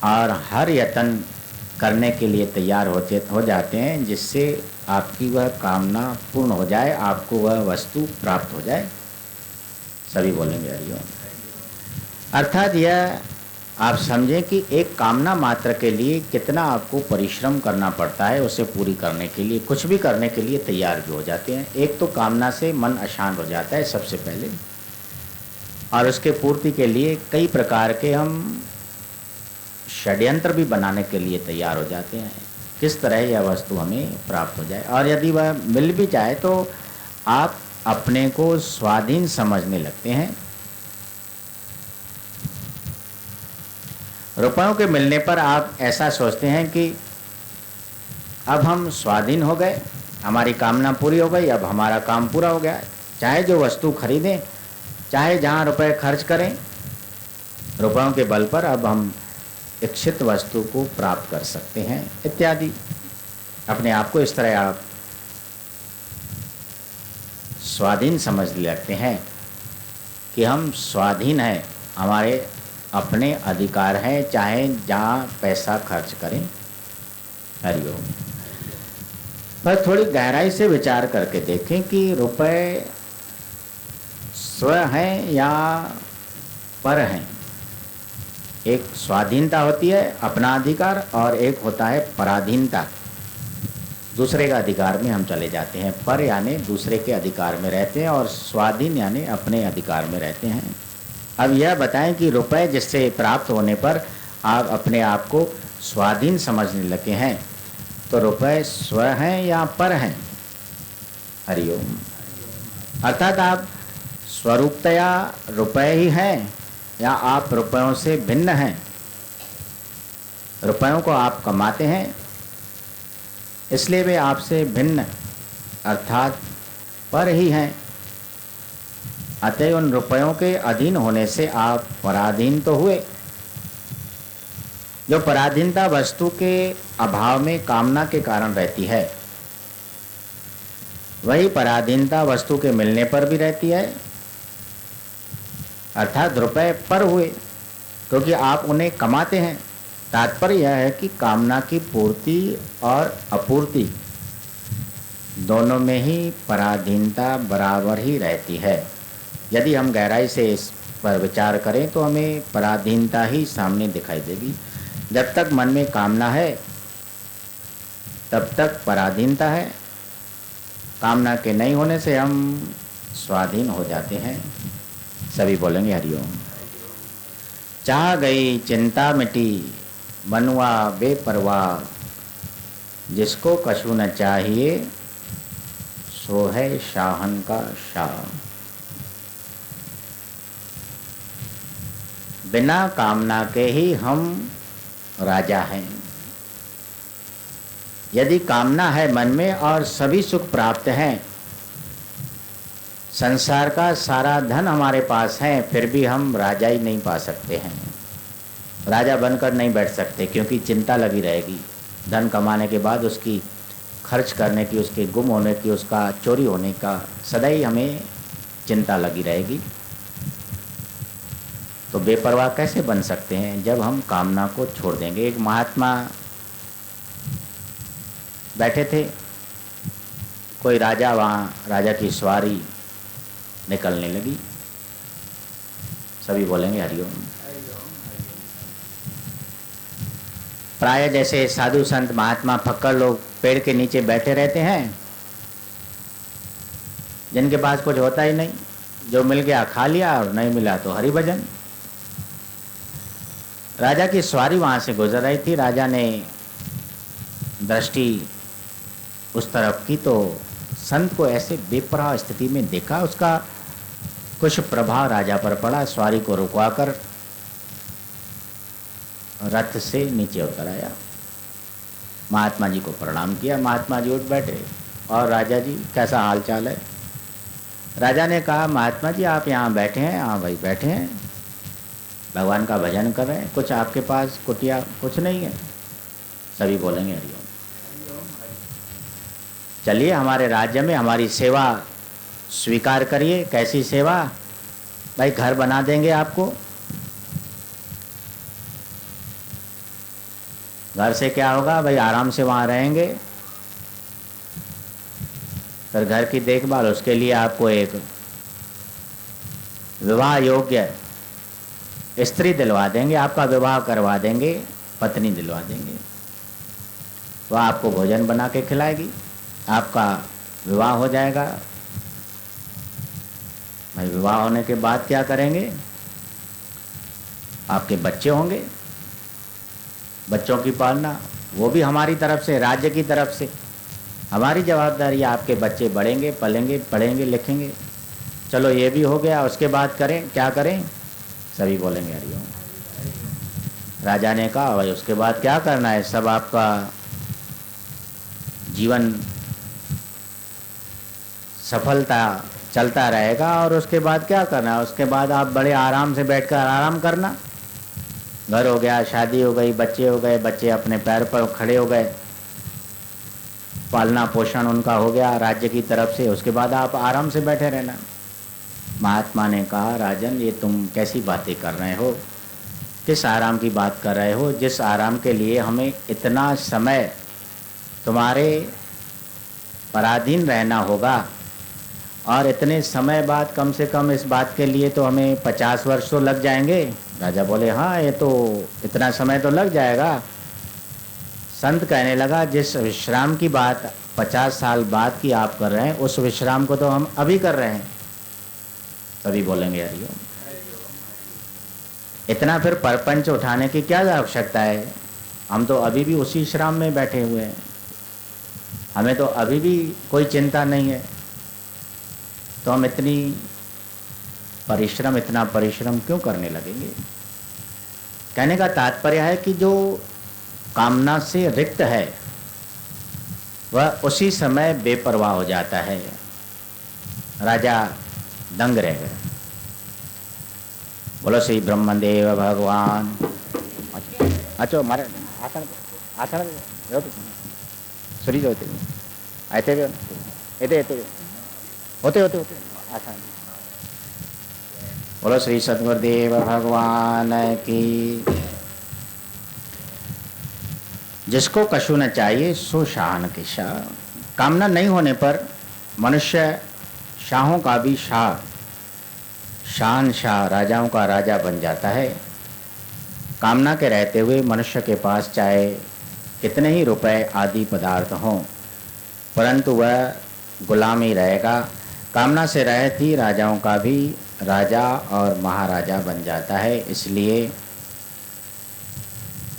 और हर यत्न करने के लिए तैयार हो जाते हैं जिससे आपकी वह कामना पूर्ण हो जाए, आपको वह वस्तु प्राप्त हो जाए। सभी बोलेंगे हरिओम। अर्थात यह आप समझें कि एक कामना मात्र के लिए कितना आपको परिश्रम करना पड़ता है। उसे पूरी करने के लिए कुछ भी करने के लिए तैयार भी हो जाते हैं। एक तो कामना से मन अशांत हो जाता है सबसे पहले, और उसके पूर्ति के लिए कई प्रकार के हम षड्यंत्र भी बनाने के लिए तैयार हो जाते हैं, किस तरह यह वस्तु हमें प्राप्त हो जाए। और यदि वह मिल भी जाए तो आप अपने को स्वाधीन समझने लगते हैं। रुपयों के मिलने पर आप ऐसा सोचते हैं कि अब हम स्वाधीन हो गए, हमारी कामना पूरी हो गई, अब हमारा काम पूरा हो गया। चाहे जो वस्तु खरीदें, चाहे जहाँ रुपए खर्च करें, रुपयों के बल पर अब हम इच्छित वस्तु को प्राप्त कर सकते हैं इत्यादि। अपने आप को इस तरह आप स्वाधीन समझने लगते हैं कि हम स्वाधीन हैं, हमारे अपने अधिकार हैं, चाहे जहाँ पैसा खर्च करें। हरिओम। पर थोड़ी गहराई से विचार करके देखें कि रुपए स्व हैं या पर हैं। एक स्वाधीनता होती है, अपना अधिकार, और एक होता है पराधीनता, दूसरे का अधिकार में हम चले जाते हैं। पर यानी दूसरे के अधिकार में रहते हैं और स्वाधीन यानी अपने अधिकार में रहते हैं। अब यह बताएं कि रुपए जिससे प्राप्त होने पर आप अपने आप को स्वाधीन समझने लगे हैं, तो रुपए स्व हैं या पर हैं। हरिओम। अर्थात आप स्वरूपतया रुपए ही हैं या आप रुपयों से भिन्न हैं। रुपयों को आप कमाते हैं, इसलिए वे आपसे भिन्न अर्थात पर ही हैं। अतः उन रुपयों के अधीन होने से आप पराधीन तो हुए। जो पराधीनता वस्तु के अभाव में कामना के कारण रहती है, वही पराधीनता वस्तु के मिलने पर भी रहती है। अर्थात रुपए पर हुए क्योंकि आप उन्हें कमाते हैं। तात्पर्य यह है कि कामना की पूर्ति और अपूर्ति दोनों में ही पराधीनता बराबर ही रहती है। यदि हम गहराई से इस पर विचार करें तो हमें पराधीनता ही सामने दिखाई देगी। जब तक मन में कामना है तब तक पराधीनता है। कामना के नहीं होने से हम स्वाधीन हो जाते हैं। सभी बोलेंगे हरिओम। चाह गई चिंता मिटी, मनुआ बेपरवाह, जिसको कछु न चाहिए सो है शाहन का शाह। बिना कामना के ही हम राजा हैं। यदि कामना है मन में और सभी सुख प्राप्त हैं, संसार का सारा धन हमारे पास है, फिर भी हम राजा ही नहीं पा सकते हैं। राजा बनकर नहीं बैठ सकते क्योंकि चिंता लगी रहेगी। धन कमाने के बाद उसकी खर्च करने की, उसके गुम होने की, उसका चोरी होने का सदैव हमें चिंता लगी रहेगी। तो बेपरवाह कैसे बन सकते हैं जब हम कामना को छोड़ देंगे। एक महात्मा बैठे थे, कोई राजा, वहाँ राजा की सवारी निकलने लगी। सभी बोलेंगे हरिओम। प्राय जैसे साधु संत महात्मा फक्कड़ लोग पेड़ के नीचे बैठे रहते हैं, जिनके पास कुछ होता ही नहीं, जो मिल गया खा लिया और नहीं मिला तो हरि भजन। राजा की सवारी वहां से गुजर रही थी। राजा ने दृष्टि उस तरफ की तो संत को ऐसे बेपरवाह स्थिति में देखा। उसका कुछ प्रभाव राजा पर पड़ा। सवारी को रुकवाकर रथ से नीचे उतर आया, महात्मा जी को प्रणाम किया। महात्मा जी उठ बैठे और राजा जी कैसा हाल चाल है। राजा ने कहा, महात्मा जी आप यहाँ बैठे हैं? हाँ भाई बैठे हैं, भगवान का भजन कर रहे हैं। कुछ आपके पास कुटिया कुछ नहीं है? सभी बोलेंगे हरिओम। चलिए हमारे राज्य में हमारी सेवा स्वीकार करिए। कैसी सेवा? भाई घर बना देंगे आपको। घर से क्या होगा भाई, आराम से वहाँ रहेंगे। फिर घर की देखभाल, उसके लिए आपको एक विवाह योग्य स्त्री दिलवा देंगे, आपका विवाह करवा देंगे, पत्नी दिलवा देंगे। वह आपको भोजन बना के खिलाएगी, आपका विवाह हो जाएगा। भाई विवाह होने के बाद क्या करेंगे? आपके बच्चे होंगे, बच्चों की पालना वो भी हमारी तरफ से, राज्य की तरफ से हमारी जवाबदारी। आपके बच्चे बढ़ेंगे, पलेंगे, पढ़ेंगे, लिखेंगे। चलो ये भी हो गया, उसके बाद करें क्या करें? सभी बोलेंगे हरिओम। राजा ने कहा, भाई उसके बाद क्या करना है? सब आपका जीवन सफलता चलता रहेगा और उसके बाद क्या करना है? उसके बाद आप बड़े आराम से बैठकर आराम करना। घर हो गया, शादी हो गई, बच्चे हो गए, बच्चे अपने पैर पर खड़े हो गए, पालना पोषण उनका हो गया राज्य की तरफ से। उसके बाद आप आराम से बैठे रहना। महात्मा ने कहा, राजन ये तुम कैसी बातें कर रहे हो? किस आराम की बात कर रहे हो? जिस आराम के लिए हमें इतना समय तुम्हारे पराधीन रहना होगा, और इतने समय बाद कम से कम इस बात के लिए तो हमें 50 वर्ष तो लग जाएंगे। राजा बोले, हाँ ये तो इतना समय तो लग जाएगा। संत कहने लगा, जिस विश्राम की बात 50 साल बाद की आप कर रहे हैं, उस विश्राम को तो हम अभी कर रहे हैं। सभी बोलेंगे हरिओम। इतना फिर परपंच उठाने की क्या आवश्यकता है? हम तो अभी भी उसी श्राम में बैठे हुए हैं, हमें तो अभी भी कोई चिंता नहीं है। तो हम इतना परिश्रम क्यों करने लगेंगे? कहने का तात्पर्य है कि जो कामना से रिक्त है वह उसी समय बेपरवाह हो जाता है। राजा दंग रह गए। बोलो श्री ब्रह्मदेव भगवान। अच्छा मारे आसन आसन सरी होते आते होते होते होते आसान। बोलो श्री सद्गुरुदेव भगवान की। जिसको कछु न चाहिए सो शाहन के शाह। कामना नहीं होने पर मनुष्य शाहों का भी शाह, शहंशाह, राजाओं का राजा बन जाता है। कामना के रहते हुए मनुष्य के पास चाहे कितने ही रुपए आदि पदार्थ हों, परंतु वह गुलामी रहेगा। कामना से रहित ही राजाओं का भी राजा और महाराजा बन जाता है। इसलिए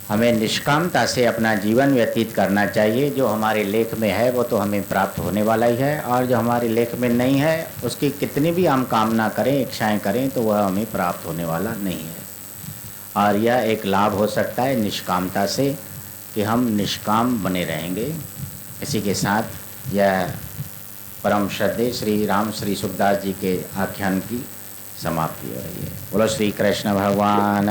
हमें निष्कामता से अपना जीवन व्यतीत करना चाहिए। जो हमारे लेख में है वो तो हमें प्राप्त होने वाला ही है, और जो हमारे लेख में नहीं है उसकी कितनी भी हम कामना करें, इच्छाएं करें, तो वह हमें प्राप्त होने वाला नहीं है। और यह एक लाभ हो सकता है निष्कामता से, कि हम निष्काम बने रहेंगे। इसी के साथ यह परम श्रद्धेय श्री राम श्री सुखदास जी के आख्यान की समाप्ति हो रही है। बोलो श्री कृष्ण भगवान।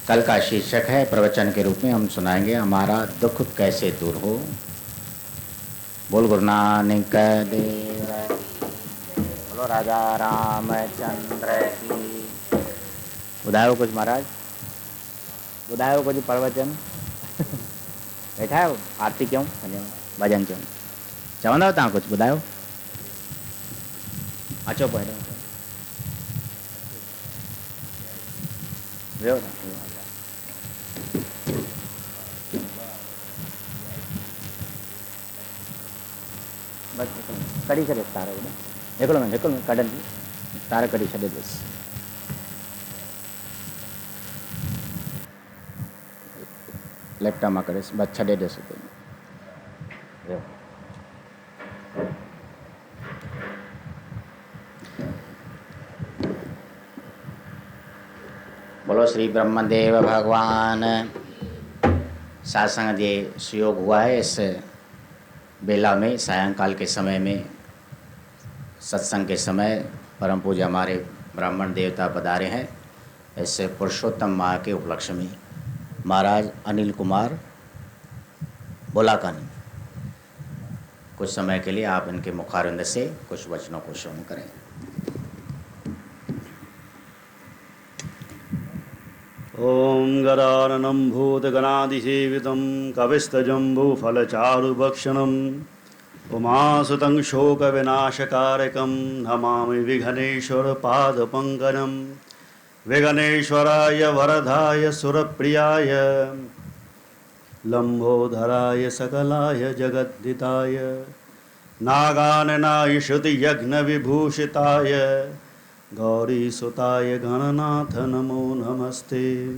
कल का शीर्षक है, प्रवचन के रूप में हम सुनाएंगे, हमारा दुख कैसे दूर हो। बोल गुरु नानक देव, बोलो राजा रामचंद्र की। बुधायो कुछ महाराज, बुधायो कुछ प्रवचन। बैठा है आरती क्यों, भजन क्यों चवंदा तव्हां कुछ ॿुधायो। अचो पोइ वेहो बस कढी छॾे तार, हिकिड़ो मिनट कढनि तार कढी छॾे बसि। लैपटॉप मां करे बस छॾे ॾियोसि हुते। बोलो श्री ब्रह्मदेव भगवान। सत्संग जे सुयोग हुआ है इस बेला में, सायंकाल के समय में, सत्संग के समय परम पूज्य हमारे ब्राह्मण देवता पधारे हैं। इस पुरुषोत्तम माह के उपलक्ष्य में महाराज अनिल कुमार बोलाकानी, कुछ समय के लिए आप इनके मुखारविंद से कुछ वचनों को श्रवण करें। ओम गराननं भूतगणाधिसेवितं कविस्तजम्बूफलचारुभक्षणम् उमासुतं शोकविनाशकारकं नमामि विघ्नेश्वरपादपङ्कजं। विघ्नेश्वराय वरदाय सुरप्रियाय लम्बोदराय सकलाय जगद्दिताय नागाननाय श्रुतियज्ञविभूषिताय गौरीसुताय गणनाथ नमो नमस्ते।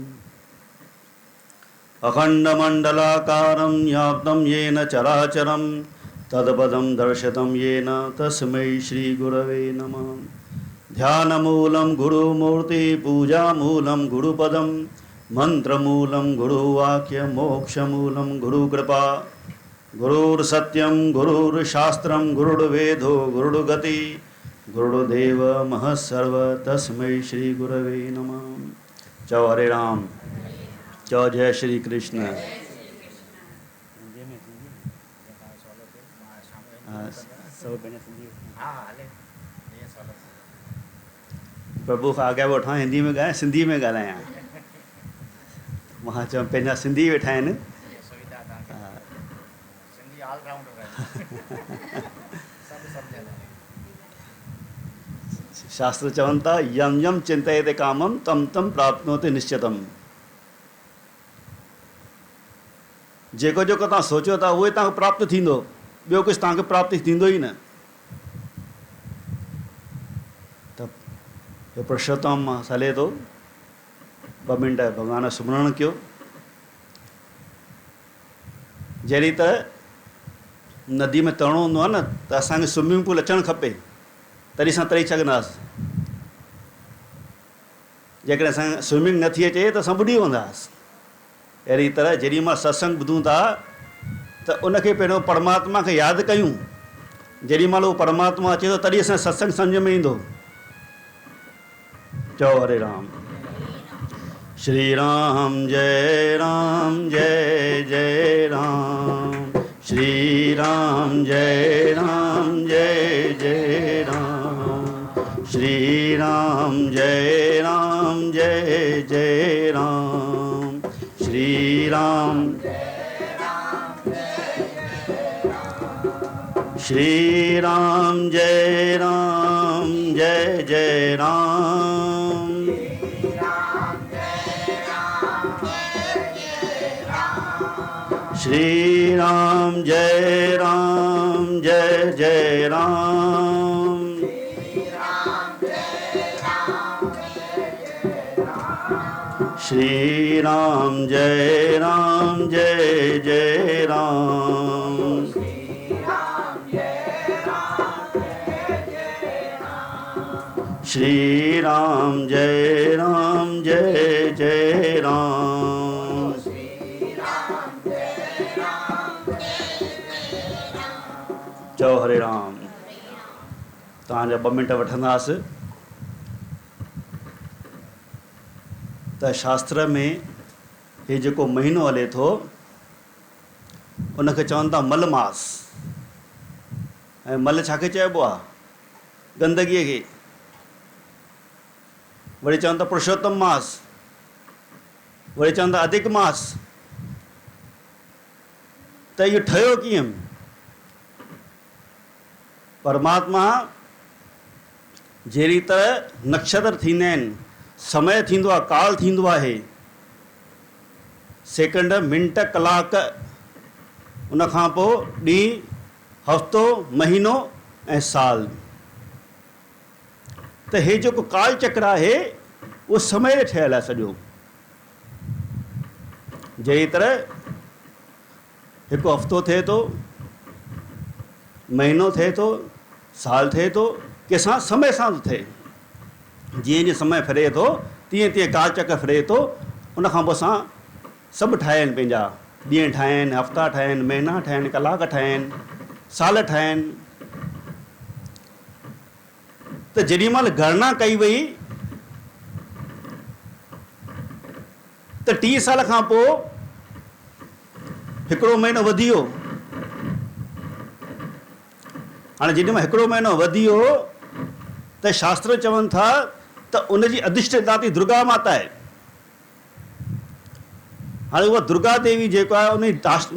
अखण्डमण्डलाकारं व्याप्तं येन चराचरं तत्पदं दर्शितं येन तस्मै श्रीगुरवे नमः। ध्यानमूलं गुरुमूर्ति, पूजामूलं गुरुपदं, मन्त्रमूलं गुरुवाक्य, मोक्षमूलं गुरुकृपा। गुरुर्सत्यं गुरुर्शास्त्रं गुरुर्वेदो गुरुर्गति, गुरुदेव महस्सर्व तस्मै श्री गुरवे नमः। जय हरे राम, जय जय श्री कृष्ण। प्रभु खां अॻियां वेठा हिंदी में ॻाल्हायां, सिंधी में ॻाल्हायां। मां चवां पंहिंजा सिंधी वेठा आहिनि। शास्त्र चवनि था, यम यम चिंतयते कामम तम तम प्राप्नोति निश्चितम। जेको जेको तव्हां सोचियो था उहो ई तव्हांखे प्राप्त थींदो, ॿियो कुझु तव्हांखे प्राप्त थींदो ई न। त पुरुषोत्तम हले थो, 2 मिंट भॻवान जो सुमरण कयो। जहिड़ी त नदी में तरणो हूंदो आहे न, त असांखे स्विमिंग पूल अचणु खपे, तॾहिं असां तरी सघंदासीं। जेकॾहिं असां स्विमिंग नथी अचे त असां ॿुॾी वेंदासीं। अहिड़ी तरह जेॾी महिल सत्संग ॿुधूं था त उनखे पहिरियों परमात्मा खे यादि कयूं। जेॾी महिल उहो परमात्मा अचे थो तॾहिं असां सत्संग सम्झ में ईंदो। चओ हरे राम। श्री राम जय जय राम, श्री राम जय जय राम, श्री राम जय जय राम, श्री राम श्री राम जय जय राम, श्री राम जय जय राम, श्री राम जय जय राम, श्री राम जय जय राम। चओ हरे राम। तव्हांजा 2 मिंट वठंदासीं। त शास्त्र में हे जेको महीनो हले थो उनखे चवनि था मल मास। ऐं मल छाखे चइबो आहे? गंदगीअ खे। वरी चवनि था पुरुषोत्तम मास, वरी चवनि था अधिक मास। त इहो ठहियो कीअं? परमात्मा जहिड़ी तरह नक्षत्र थींदा आहिनि, समय थींदो आहे, काल थींदो आहे, सेकंड, मिंट, कलाक, उनखां पोइ ॾींहुं, हफ़्तो, महीनो ऐं साल। त हे जेको काल चक्र आहे उहो समय ते ठहियलु आहे सॼो। जहिड़ी तरह हिकु हफ़्तो थिए थो, महीनो थिए थो, साल थिए थो, कंहिंसां समय सां थो थिए। जीअं जीअं समय फिरे थो तीअं तीअं काल चक्र फिरे थो। उनखां पोइ असां सभु ठाहिया आहिनि, पंहिंजा ॾींहं ठाहिया आहिनि, हफ़्ता ठाहिया आहिनि, महीना ठाहिया आहिनि, कलाक ठाहिया आहिनि, साल ठाहिया आहिनि। त जेॾी महिल गणना कई वई त 30 साल खां पोइ हिकिड़ो महीनो वधी वियो। हाणे जेॾी महिल हिकिड़ो महीनो वधी वियो त शास्त्र चवनि था त उनजी अधिष्ठात्री दुर्गा माता आहे। हाणे उहा दुर्गा देवी जेको आहे उन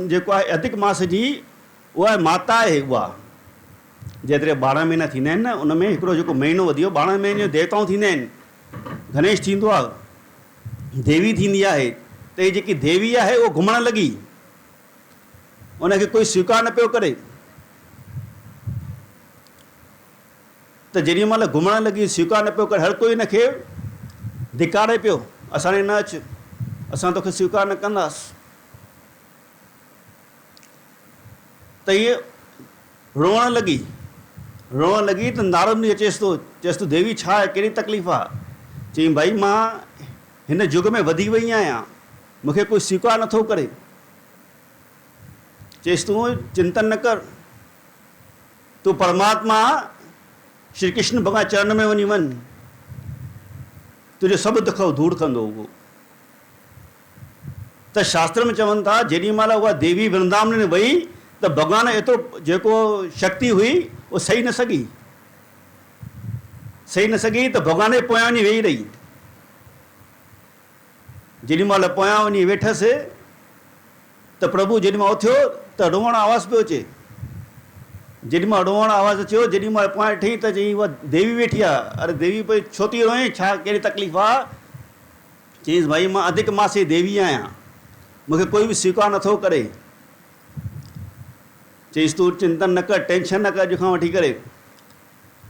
जेको आहे अधिक मास जी उहा माता आहे। उहा जेतिरे 12 महीना थींदा आहिनि न, उन में हिकिड़ो जेको महीनो वधी वियो, 12 महीने जो देवताऊं थींदा आहिनि, गणेश थींदो आहे, देवी थींदी आहे। त हीअ जेकी देवी आहे उहो घुमणु लॻी, उनखे कोई स्वीकार न पियो करे। त जेॾी महिल घुमणु लॻी, स्वीकार न पियो करे, हर कोई हिनखे धिकारे पियो, असां ॾे न अचु, असां तोखे स्वीकार न कंदासीं। त इहे रोअणु लॻी त नारद मुनि चएसि थो देवी छा आहे, कहिड़ी तकलीफ़ आहे? चई भाई मां हिन युग में वधी वई आहियां, मूंखे कोई स्वीकार नथो करे। चएसि तूं चिंतन न कर, तूं परमात्मा श्री कृष्ण भॻवान चरण में वञी वञ, तुंहिंजो सभु दुख दूर कंदो उहो। त शास्त्र में चवनि था जेॾी महिल उहा देवी वृंदावन में वई त भॻवान एतिरो जेको शक्ति हुई उहो सही न सघी त भॻवान जे पोयां वञी वेही रही। जेॾी महिल पोयां वञी वेठसि त प्रभु जेॾी महिल उथियो त रोअण आवाज़ पियो अचे। जेॾी महिल रोअण आवाज़ अचियो, जेॾी महिल पोयां ॾिठी त चई उहा देवी वेठी आहे। अरे देवी भई छो थी रोए, छा कहिड़ी तकलीफ़ आहे? चईंसि भाई मां अधिक मास जी देवी आहियां, मूंखे कोई बि स्वीकार नथो करे। चईसि तूं चिंतन न कर, टेंशन न कर, अॼु खां वठी करे।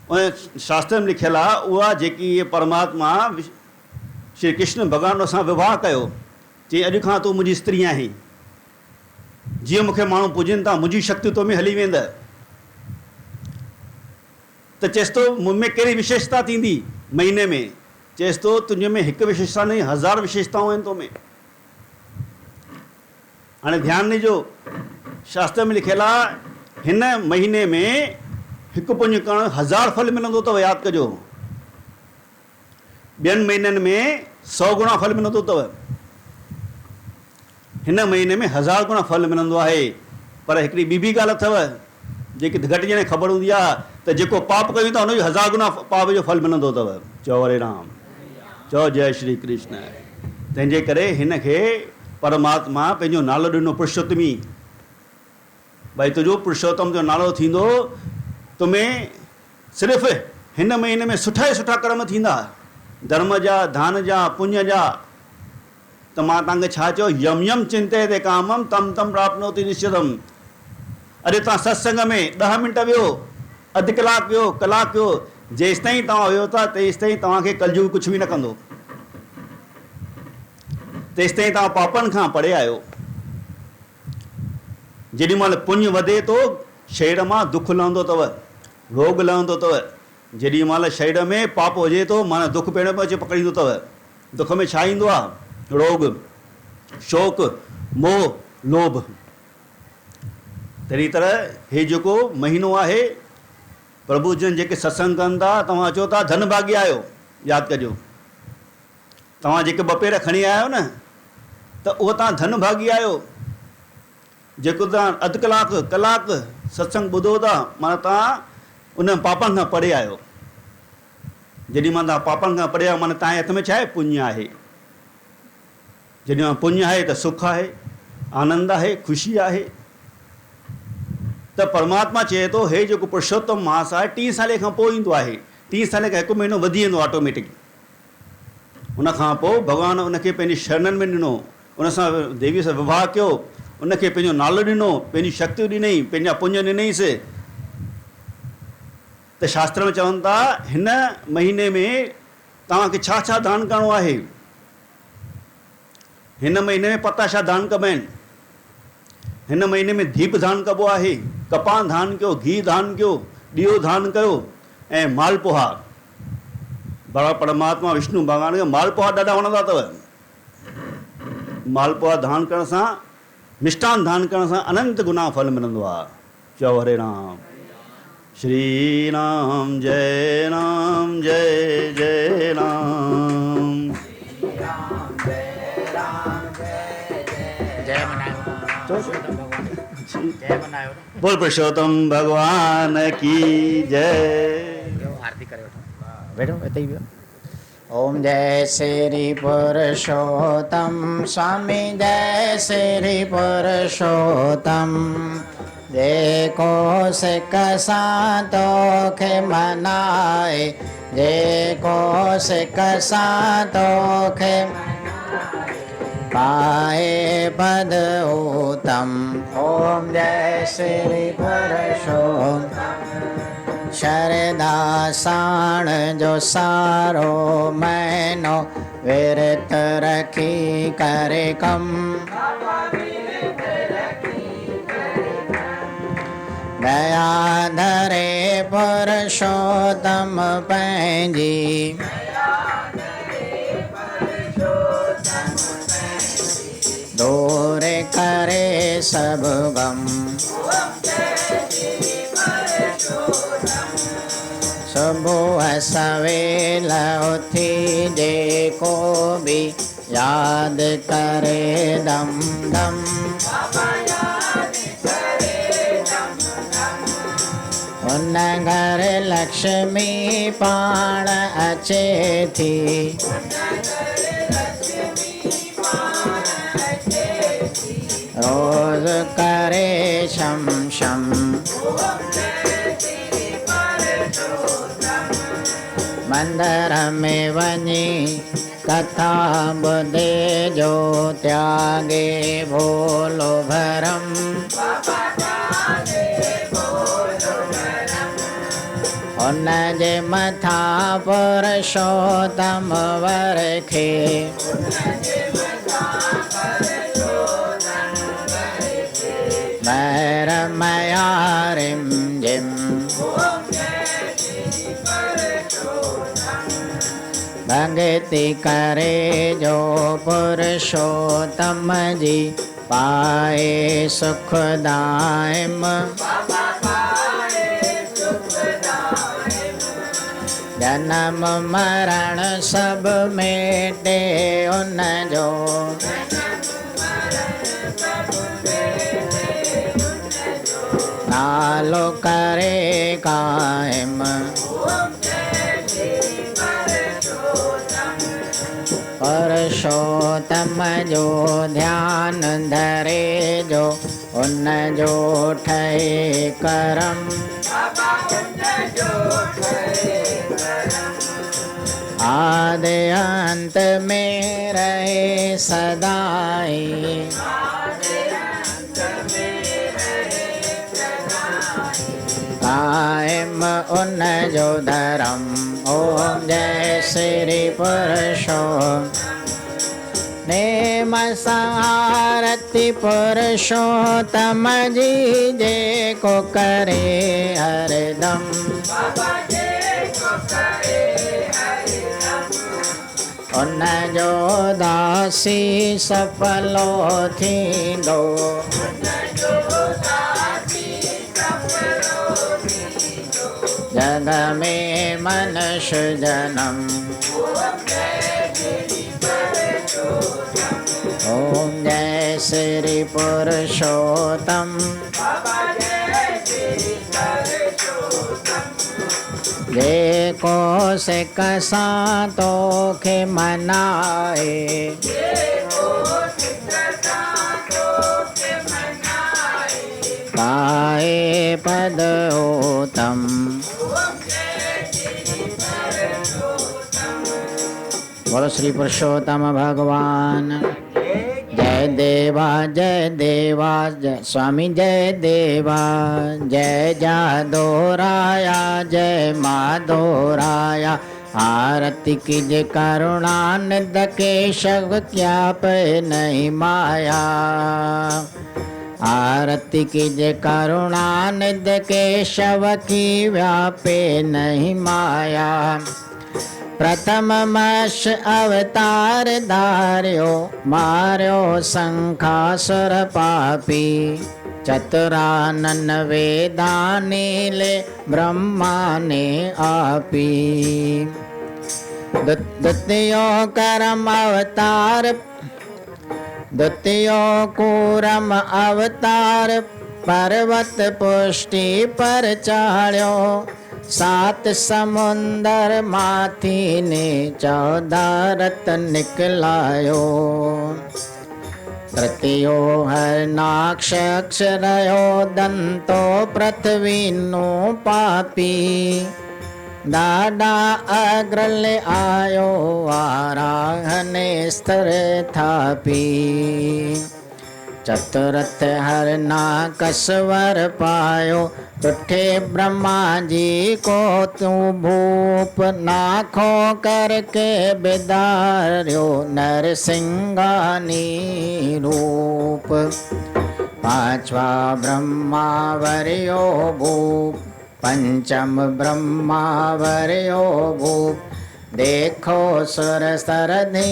उन शास्त्र में लिखियलु आहे उहा जेकी इहे परमात्मा श्री कृष्ण भॻवान सां विवाह कयो। चई अॼु खां तूं मुंहिंजी स्त्री आहीं, जीअं मूंखे माण्हू पूॼनि था मुंहिंजी शक्ति तो में हली वेंदा। त चएसि थो मूं में कहिड़ी विशेषता थींदी महीने में? चएसि थो तुंहिंजे में हिकु विशेषता नहीं, 1000 विशेषताऊं आहिनि तो में। हाणे ध्यानु ॾिजो, शास्त्र में लिखियलु आहे हिन महीने में हिकु पुञ करणु 1000 फल मिलंदो अथव। यादि कजो, ॿियनि महीननि में 100 गुणा फल मिलंदो अथव, हिन महीने में 1000 गुणा फल मिलंदो आहे। पर हिकिड़ी ॿी बि ॻाल्हि अथव जेकी घटि ॼणे ख़बर हूंदी आहे त जेको पाप कयूं था हुनजो 1000 गुणा पाप जो फल मिलंदो अथव। चओ हरे राम, चओ जय श्री कृष्ण। तंहिंजे करे हिन खे परमात्मा पंहिंजो नालो ॾिनो पुरुषोत्तमी। भई तुंहिंजो पुरुषोत्तम जो नालो थींदो, तुम्हें सिर्फ़ु हिन महीने में सुठा ई सुठा कर्म थींदा, धर्म जा, दान जा, पुण्य जा। त मां तव्हांखे छा चयो, यम यम चिंते ते कामम तम तम प्राप्नोति निश्चितम। अरे तव्हां सत्संग में 10 मिंट वियो, अधु कलाक वियो, कलाक वियो, जेसि ताईं तव्हां वियो था तेसि ताईं तव्हांखे कलयुग कुझु बि न कंदो, तेसि ताईं तव्हां पापनि खां परे आहियो। जेॾी महिल पुण्य वधे थो शरीर मां दुख लहंदो अथव, रोग लहंदो अथव। जेॾी महिल शरीर में पाप हुजे थो माना दुख पहिरियों पियो अचे पकड़ींदो अथव। दुख में छा ईंदो आहे? रोग, शोक, मोह, लोभ। तहिड़ी तरह हे जेको महीनो आहे, प्रभु जन जेके सत्संग कनि था, तव्हां अचो था धन भागी आहियो। यादि कजो, तव्हां जेके 2 पेर खणी आया आहियो न, त उहो तव्हां धन भागी आहियो। जेको तव्हां अधु कलाकु सत्संग ॿुधो था, माना तव्हां उन पापनि खां परे आहियो। जेॾी महिल तव्हां पापनि खां परे आहियो, माना तव्हांजे हथ में छा आहे? पुण्य आहे। जेॾी महिल पुण्य आहे त सुख आहे, आनंद आहे, ख़ुशी आहे। त परमात्मा चए थो, हे जेको पुरुषोत्तम मास आहे 30 साले खां पोइ ईंदो आहे। 30 साले खां 1 महीनो वधी वेंदो ऑटोमेटिक। उन खां पोइ भॻवानु उनखे पंहिंजी शरणनि में ॾिनो, उन सां देवीअ सां विवाह कयो, उनखे पंहिंजो नालो ॾिनो, पंहिंजी शक्तियूं ॾिनई, पंहिंजा पुञ ॾिनईसि। त शास्त्र में चवनि था, हिन महीने में तव्हांखे छा छा दान करिणो आहे। हिन महीने में पताशा दान कबा आहिनि। हिन महीने में दीप दान कबो आहे, कपान दान कयो, घी दान कयो, ॾीओ दान कयो ऐं मालपुहा। बड़ा परमात्मा विष्णु भॻवान खे मालपुहा ॾाढा वणंदा अथव। मालपुहा दान करण सां, मिष्टान दान करण सां अनंत गुना फल मिलंदो आहे। चओ हरे राम। श्री राम जय राम जय जय राम। बोल पुरुषोत्तम भगवान की जय। आरती करे बैठो इते ही। ओम जय श्री पुरुषोत्तम स्वामी, जय श्री पुरुषोत्तम। जेको सिक सां तोखे मनाए, जेको सिक सां तोखे पाए पद उत्तम। ओम जय श्री पुरुषोत्तम। शरदा साण जो सारो महीनो, विरत रखी करे कम। दया धरे पुरुषोत्तम पंहिंजी, दूर करे सब गम। सुबह सवेल उथी जेको भी याद करे दम दम। उन घर लक्ष्मी पाण अचे थी, रोज करे शम शम। मंदिर में वञी कथा ॿुधे जो, त्यागे भोलो भरम। उन जे मथा पुरुषोत्तम वरखे, महर मया रिम जिम। भगति करे जो पुरुषोत्तम जी, पाए सुख दायम। जन्म मरण सब मेटे उन जो, नालो करे कायम। पुरुषोत्तम जो ध्यान धरे जो, उन जो ठहे करम। आदि अंत में रहे सदाई, कायम उन जो धर्म। ओम जय श्री पुरुषोत्तम। नेम सारति पुरुषोत्तम जी, जेको करे हरदम। उन जो दासी सफलो थींदो, जग में मनुष्य जन्म। ओम श्री पुरुषोत्तम बाबा जय श्री पुरुषोत्तम जे को सिक सां तोखे मनाए पाए पद उत्तम बोलो श्री पुरुषोत्तम भगवान जय देवा जय स्वामी जय देवा जय जादोराया जय माधोराया आरती की जय करुणानिध केशव क्या पे नहीं माया आरती की जय करुणानिध केशव की व्यापे नहीं माया प्रथम मश अवतार धार्यो मार्यो शंखासुर पापी चतुरानन वेदानी ले ब्रह्मा ने आपी द्वितीयो करम अवतार द्वितीयो कूरम अवतार पर्वत पुष्टि पर चाढ़्यो सात समुंदर माथी ने 14 रतन निकलायो तृतीयो हरनाक्ष अक्षरयो दंतो पृथ्वी नो पापी दादा अग्रल आयो आराहने स्तर थापी चतुरथ हरनाकस्वर पायो तुठे ब्रह्मा जी को तू भूप नाखो करके बिदार्यो नरसिंगानी रूप पांचवा ब्रह्मा वर्यो भूप पंचम ब्रह्मा वर्यो भूप देखो सुर सरधि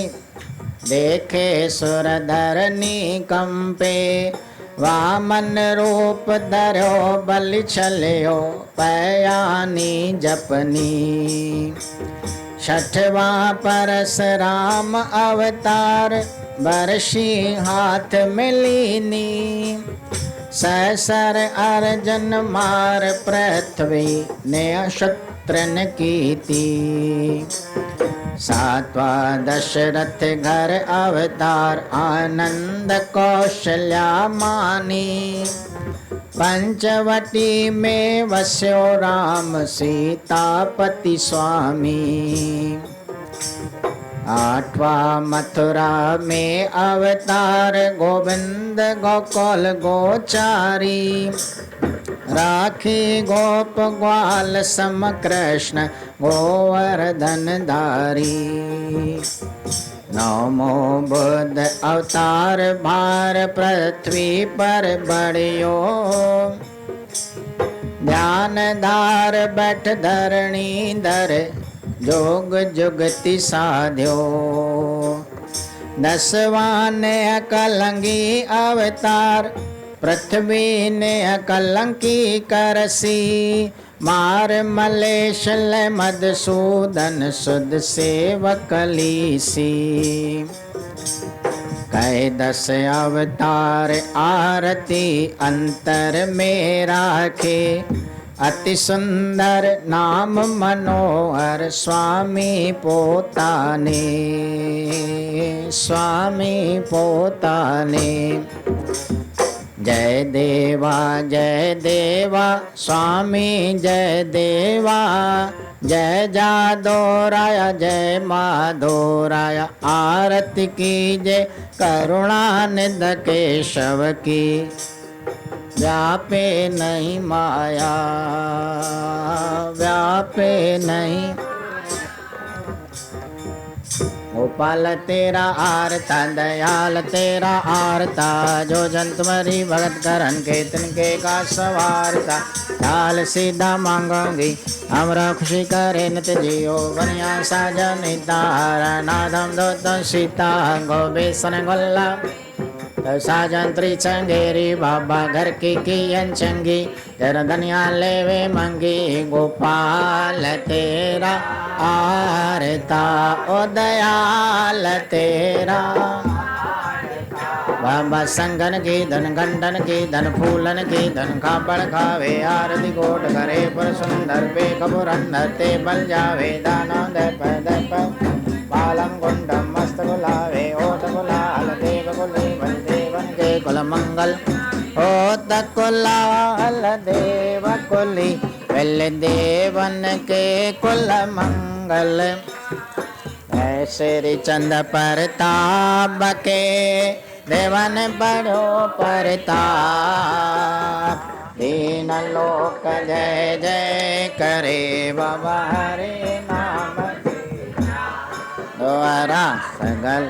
देखे सुर धरनी कंपे वामन रूप धर्यो बलि छल्यो पयानी जपनी छठवा परशुराम अवतार बरशी हाथ मिलीनी सहसर अर्जुन मार पृथ्वी ने शत्रन कीती सातवा दशरथ घर अवतार आनंद कौशल्या मानी पंचवटी में वस्यो राम सीतापति स्वामी आठवा मथुरा में अवतार गोविंद गोकुल गोचारी राखी गोप ग्वाल सम कृष्ण गोवर्धन धारी नौमो बुद्ध अवतार भार पृथ्वी पर बढ़ियो ध्यान धार बैठ धरणी धर जोग जुगति साध्यो दसवां ने कलंगी अवतार पृथ्वी ने कलंकी करसी मार मलेश ले मधुसूदन सुद सेवक लीसी कहे 10 अवतार आरती अंतर में राखे अति सुंदर नाम मनोहर स्वामी पोताने जय देवा स्वामी जय देवा जय जादोराया जय माधोराया आरती की जय करुणानिध केशव की व्यापे नहीं माया व्यापे नहीं गोपाल तेरा आरता दयाल तेरा आरता जो जन तुम्हारी भगत करन के तिनके का सवारता चाल सीधा मांगोगी हमरा खुशी करे नित जियो बनिया साजन तारा नादम दो तो सीता गो बेसन गोल्ला साजन त्रिचंगेरी बाबा घर की अंचंगी तेरा धनिया लेवे मंगी गोपाल तेरा आरता ओ दयाल तेरा बाबा संगन की धन घंटन की धन फूलन की धन खापड़ खावे आरती कोट करे पर सुंदर पे कबुरंदर ते बल जावे दानो दप दप बालम गुंडम मस्त गुलावे ओत गुलाल देव गुली बल देवन के कुल मंगल ओत गुलाल देव कुली बल देवन के कुल मंगल। श्री चंद प्रताप के देवन बड़ो प्रताप दीन लोक जय जय करे बाबा हरे नाम द्वारा सगल